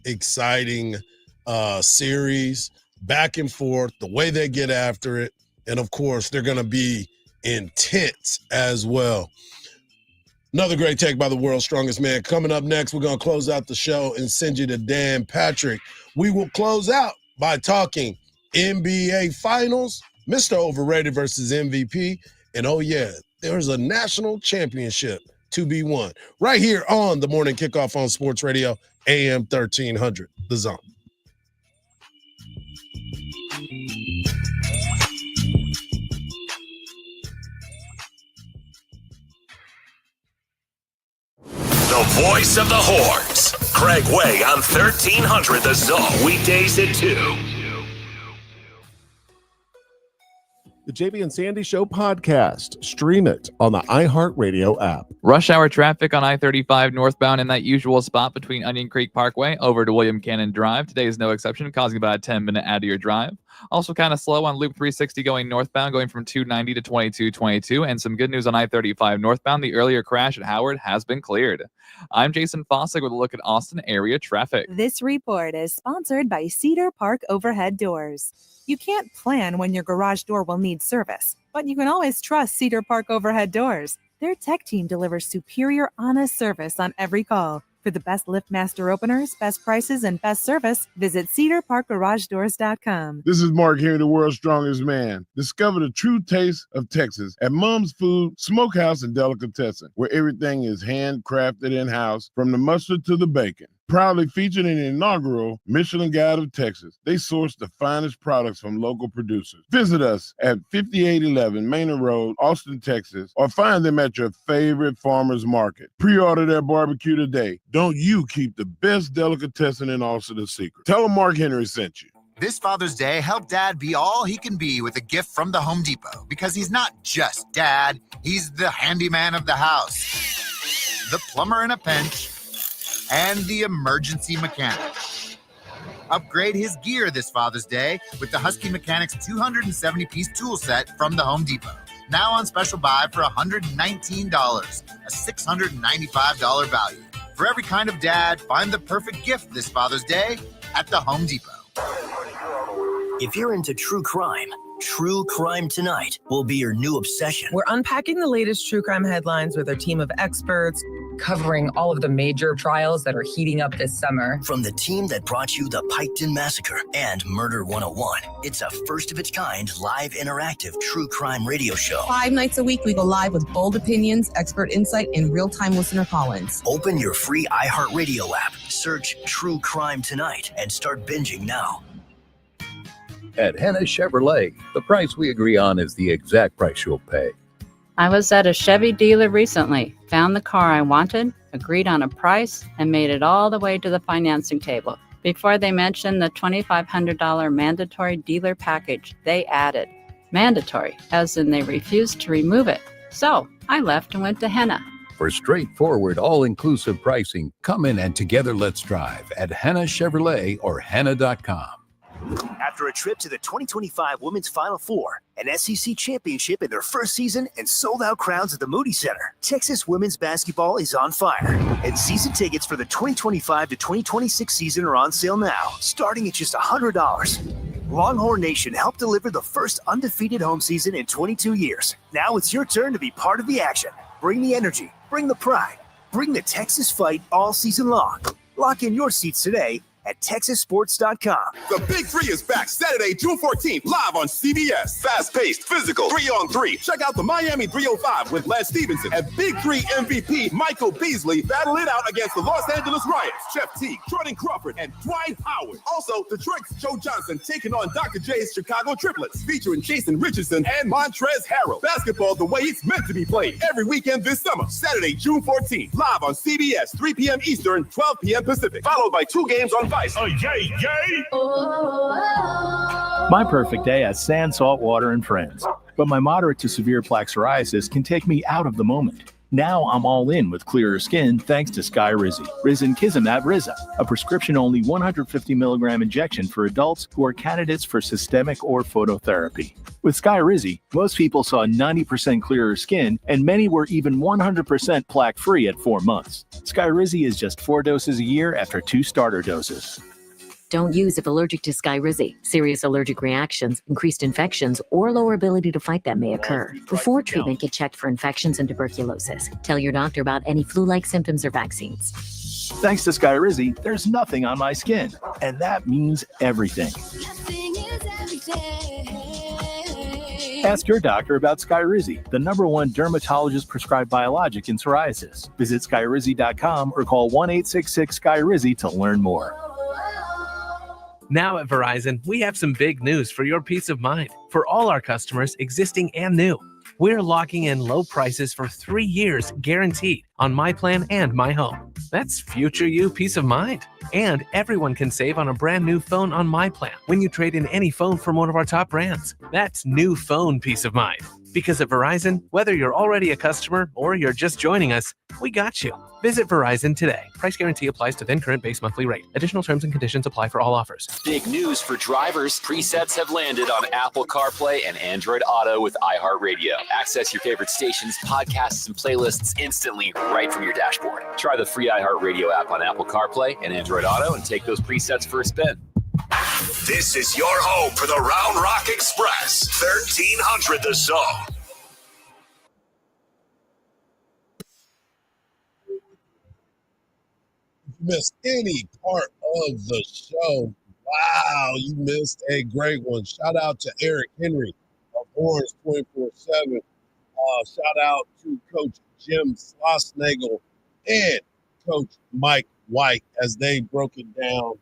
series, back and forth, the way they get after it. And, of course, they're going to be intense as well. Another great take by the world's strongest man. Coming up next, we're going to close out the show and send you to Dan Patrick. We will close out by talking NBA Finals, Mr. Overrated versus MVP. And, oh, yeah, there's a national championship to be won right here on the Morning Kickoff on Sports Radio, AM 1300, The Zone. The voice of the Horns, Craig Way on 1300 The Zone, weekdays at 2. The JB and Sandy Show podcast. Stream it on the iHeartRadio app. Rush hour traffic on I-35 northbound in that usual spot between Onion Creek Parkway over to William Cannon Drive. Today is no exception, causing about a 10-minute add to your drive. Also kind of slow on Loop 360 going northbound, going from 290 to 2222. And some good news on I-35 northbound. The earlier crash at Howard has been cleared. I'm Jason Fossick with a look at Austin area traffic. This report is sponsored by Cedar Park Overhead Doors. You can't plan when your garage door will need service, but you can always trust Cedar Park Overhead Doors. Their tech team delivers superior, honest service on every call. For the best LiftMaster openers, best prices, and best service, visit cedarparkgaragedoors.com. This is Mark Henry, the world's strongest man. Discover the true taste of Texas at Mom's Food, Smokehouse, and Delicatessen, where everything is handcrafted in-house, from the mustard to the bacon. Proudly featured in the inaugural Michelin Guide of Texas, they source the finest products from local producers. Visit us at 5811 Manor Road, Austin, Texas, or find them at your favorite farmer's market. Pre-order their barbecue today. Don't you keep the best delicatessen in Austin a secret. Tell them Mark Henry sent you. This Father's Day, help Dad be all he can be with a gift from the Home Depot, because he's not just Dad, he's the handyman of the house, the plumber in a pinch, and the emergency mechanic. Upgrade his gear this Father's Day with the Husky Mechanics 270-piece tool set from the Home Depot. Now on special buy for $119, a $695 value. For every kind of dad, find the perfect gift this Father's Day at the Home Depot. If you're into true crime Tonight will be your new obsession. We're unpacking the latest true crime headlines with our team of experts, covering all of the major trials that are heating up this summer. From the team that brought you the Piketon Massacre and Murder 101, it's a first-of-its-kind live interactive true crime radio show. 5 nights a week, we go live with bold opinions, expert insight, and real-time listener call-ins. Open your free iHeartRadio app, search True Crime Tonight, and start binging now. At Henna Chevrolet, the price we agree on is the exact price you'll pay. I was at a Chevy dealer recently, found the car I wanted, agreed on a price, and made it all the way to the financing table. Before they mentioned the $2,500 mandatory dealer package they added. Mandatory, as in they refused to remove it. So I left and went to Henna. For straightforward, all-inclusive pricing, come in and together let's drive at Henna Chevrolet or Henna.com. After a trip to the 2025 Women's Final Four, an SEC championship in their first season, and sold-out crowds at the Moody Center, Texas women's basketball is on fire. And season tickets for the 2025 to 2026 season are on sale now, starting at just $100. Longhorn Nation helped deliver the first undefeated home season in 22 years. Now it's your turn to be part of the action. Bring the energy, bring the pride, bring the Texas fight all season long. Lock in your seats today at TexasSports.com. The Big Three is back Saturday, June 14th, live on CBS. Fast-paced, physical, 3-on-3. Check out the Miami 305 with Les Stevenson and Big Three MVP Michael Beasley battle it out against the Los Angeles Riots, Jeff Teague, Jordan Crawford, and Dwight Howard. Also, Detroit's Joe Johnson taking on Dr. J's Chicago Triplets, featuring Jason Richardson and Montrezl Harrell. Basketball the way it's meant to be played every weekend this summer. Saturday, June 14th, live on CBS, 3 p.m. Eastern, 12 p.m. Pacific, followed by 2 games on Vice. My perfect day at Sand, Salt Water, and Friends. But my moderate to severe plaque psoriasis can take me out of the moment. Now I'm all in with clearer skin thanks to Skyrizi. Risankizumab Riza, a prescription-only 150 milligram injection for adults who are candidates for systemic or phototherapy. With Skyrizi, most people saw 90% clearer skin, and many were even 100% plaque-free at 4 months. Skyrizi is just 4 doses a year after 2 starter doses. Don't use if allergic to Skyrizi. Serious allergic reactions, increased infections, or lower ability to fight them may occur. Before treatment, get checked for infections and tuberculosis. Tell your doctor about any flu-like symptoms or vaccines. Thanks to Skyrizi, there's nothing on my skin, and that means everything. Ask your doctor about Skyrizi, the #1 dermatologist-prescribed biologic in psoriasis. Visit Skyrizi.com or call 1-866-SKYRIZI to learn more. Now at Verizon, we have some big news for your peace of mind. For all our customers, existing and new, we're locking in low prices for 3 years guaranteed on My Plan and My Home. That's future you peace of mind. And everyone can save on a brand new phone on My Plan when you trade in any phone from one of our top brands. That's new phone peace of mind. Because at Verizon, whether you're already a customer or you're just joining us, we got you. Visit Verizon today. Price guarantee applies to then current base monthly rate. Additional terms and conditions apply for all offers. Big news for drivers. Presets have landed on Apple CarPlay and Android Auto with iHeartRadio. Access your favorite stations, podcasts, and playlists instantly right from your dashboard. Try the free iHeartRadio app on Apple CarPlay and Android Auto and take those presets for a spin. This is your home for the Round Rock Express, 1300 The Zone. Missed any part of the show, wow, you missed a great one. Shout out to Eric Henry of Orange 24/7. Shout out to Coach Jim Schlossnagel and Coach Mike White as they broke it down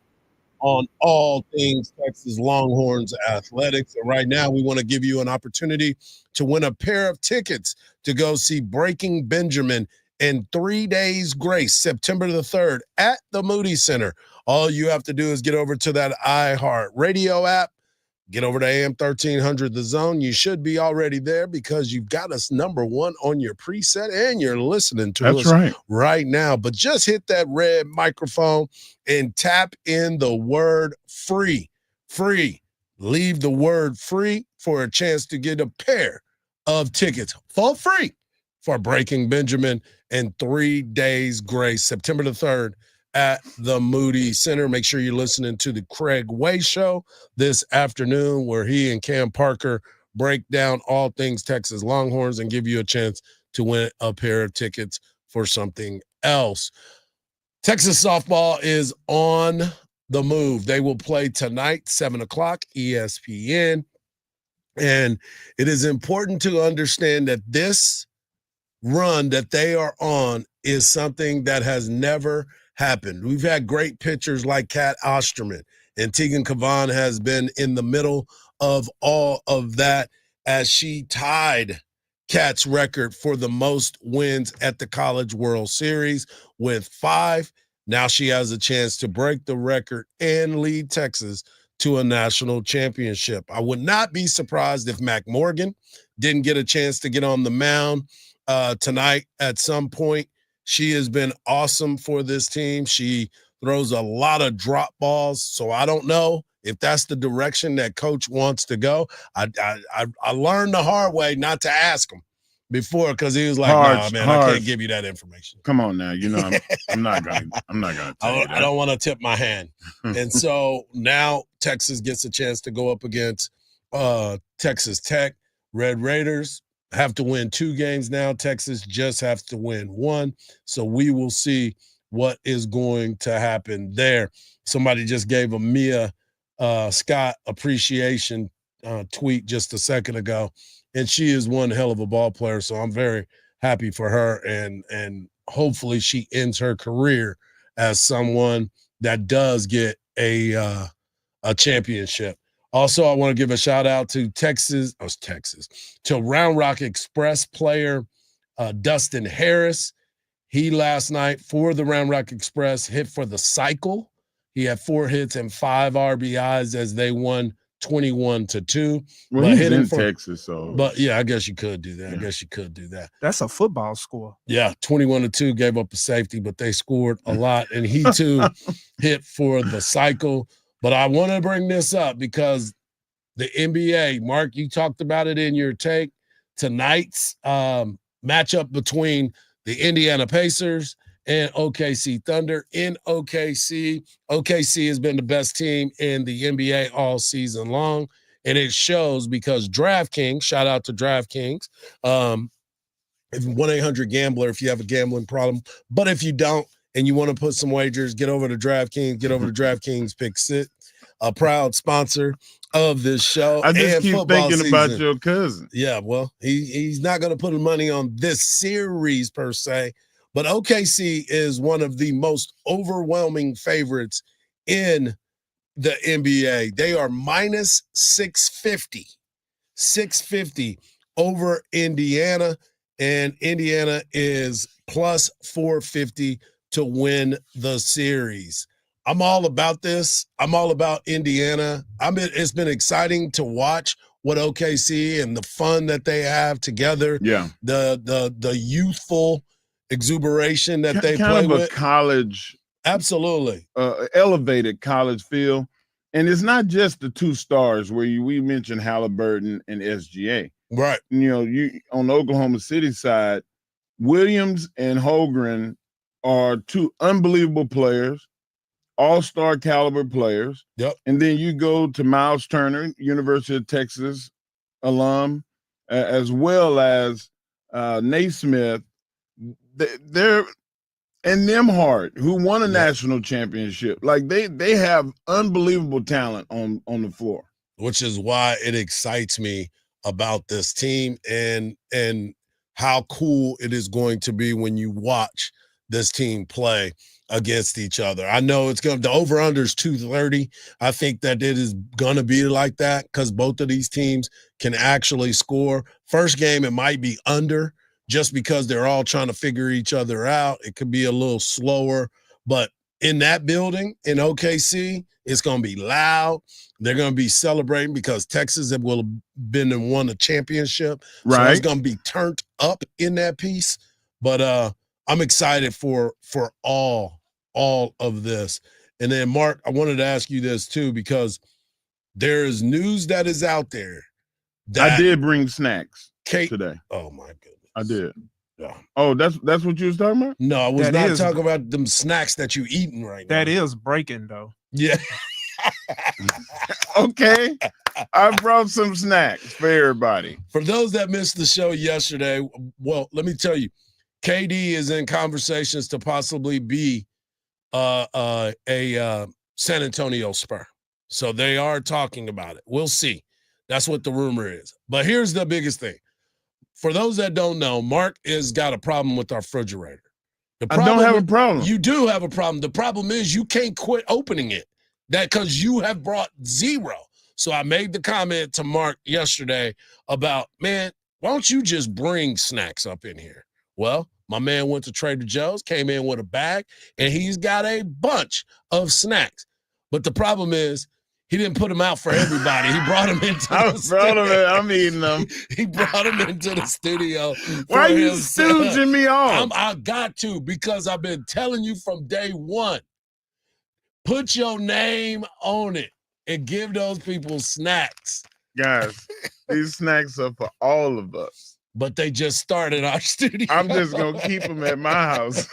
on all things Texas Longhorns athletics. And right now we want to give you an opportunity to win a pair of tickets to go see Breaking Benjamin in 3 days grace, September the 3rd at the Moody Center. All you have to do is get over to that iHeartRadio app, get over to AM 1300 The Zone. You should be already there because you've got us #1 on your preset and you're listening to That's us right now. But just hit that red microphone and tap in the word free. Free. Leave the word free for a chance to get a pair of tickets for free for Breaking Benjamin and 3 Days Grace, September the 3rd at the Moody Center. Make sure you're listening to the Craig Way Show this afternoon, where he and Cam Parker break down all things Texas Longhorns and give you a chance to win a pair of tickets for something else. Texas softball is on the move. They will play tonight, 7 o'clock, ESPN. And it is important to understand that this run that they are on is something that has never happened. We've had great pitchers like Kat Osterman, and Tegan Kavan has been in the middle of all of that as she tied Kat's record for the most wins at the College World Series with 5. Now she has a chance to break the record and lead Texas to a national championship. I would not be surprised if Mac Morgan didn't get a chance to get on the mound tonight at some point. She has been awesome for this team. She throws a lot of drop balls, so I don't know if that's the direction that coach wants to go. I learned the hard way not to ask him before, because he was like, "Nah, man, I can't give you that information." Come on now, you know I'm not gonna tell you that. I don't want to tip my hand. And so now Texas gets a chance to go up against Texas Tech. Red Raiders have to win 2 games now. Texas just has to win 1. So we will see what is going to happen there. Somebody just gave a Mia Scott appreciation tweet just a second ago, and she is one hell of a ball player. So I'm very happy for her, and hopefully she ends her career as someone that does get a championship. Also, I want to give a shout out to to Round Rock Express player Dustin Harris. He last night for the Round Rock Express hit for the cycle. He had 4 hits and 5 RBIs as they won 21-2. Well, but he's hitting in for Texas, so. But yeah, I guess you could do that. Yeah. That's a football score. Yeah, 21-2, gave up a safety, but they scored a lot, and he too hit for the cycle. But I want to bring this up because the NBA, Mark, you talked about it in your take. Tonight's matchup between the Indiana Pacers and OKC Thunder in OKC. OKC has been the best team in the NBA all season long, and it shows because DraftKings, shout out to DraftKings, 1-800-GAMBLER if you have a gambling problem. But if you don't and you want to put some wagers, get over to DraftKings, DraftKings Pick Six, a proud sponsor of this show. I just keep thinking about your cousin. Yeah, well, he's not going to put money on this series per se, but OKC is one of the most overwhelming favorites in the NBA. They are minus 650 over Indiana, and Indiana is plus 450 to win the series. I'm all about this. I'm all about Indiana. It's been exciting to watch what OKC and the fun that they have together. Yeah. The youthful exuberation that they kind play of with. A college. Absolutely. Elevated college feel. And it's not just the 2 stars where we mentioned Halliburton and SGA. Right. You know, you on the Oklahoma City side, Williams and Holmgren are 2 unbelievable players. All-star caliber players. Yep. And then you go to Miles Turner, University of Texas alum, as well as Naismith. They're and Nemhart, who won a national championship. Like they have unbelievable talent on the floor. Which is why it excites me about this team and how cool it is going to be when you watch this team play against each other. I know the over-under is 230. I think that it is going to be like that because both of these teams can actually score. First game, it might be under just because they're all trying to figure each other out. It could be a little slower, but in that building in OKC. It's going to be loud. They're going to be celebrating because Texas will have been and won a championship. So Right. it's going to be turned up in that piece. But I'm excited for all of this. And then, Mark, I wanted to ask you this too, because there is news that is out there. That I did bring snacks Kate today. Oh my goodness. I did. Yeah. Oh, that's what you was talking about? No, I was That not is- talking about them snacks that you eating right now. That is breaking, though. Yeah. Okay. I brought some snacks for everybody. For those that missed the show yesterday, well, let me tell you, KD is in conversations to possibly be a San Antonio Spur. So they are talking about it. We'll see. That's what the rumor is. But here's the biggest thing. For those that don't know, Mark has got a problem with our refrigerator. I don't have a problem. You do have a problem. The problem is you can't quit opening it. That because you have brought zero. So I made the comment to Mark yesterday about, man, why don't you just bring snacks up in here? Well, my man went to Trader Joe's, came in with a bag, and he's got a bunch of snacks. But the problem is he didn't put them out for everybody. He brought them into the studio. I'm eating them. He brought them into the studio. Why are for you himself. stooging me off? I got to, because I've been telling you from day one. Put your name on it and give those people snacks. Guys, these snacks are for all of us. But they just started our studio. I'm just going to keep them at my house.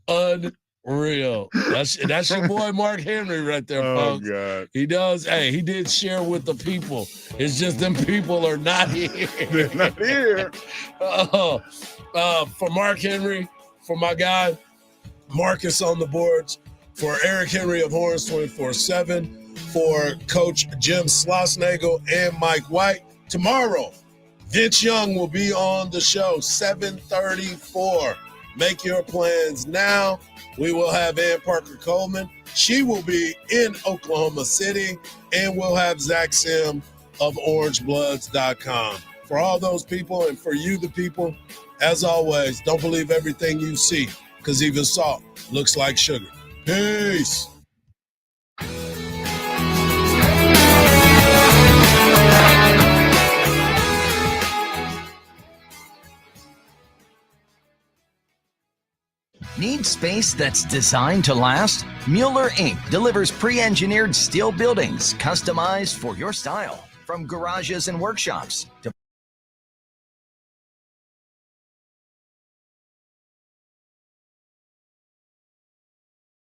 Unreal. That's your boy Mark Henry right there, folks. God. He does. Hey, he did share with the people. It's just them people are not here. They're not here. For Mark Henry, for my guy, Marcus on the boards, for Eric Henry of Horns 24/7, for Coach Jim Schlossnagel and Mike White. Tomorrow, Vince Young will be on the show, 7:34. Make your plans now. We will have Ann Parker Coleman. She will be in Oklahoma City, and we'll have Zach Sim of OrangeBloods.com. For all those people and for you, the people, as always, don't believe everything you see, because even salt looks like sugar. Peace. Need space that's designed to last? Mueller Inc. delivers pre-engineered steel buildings customized for your style. From garages and workshops to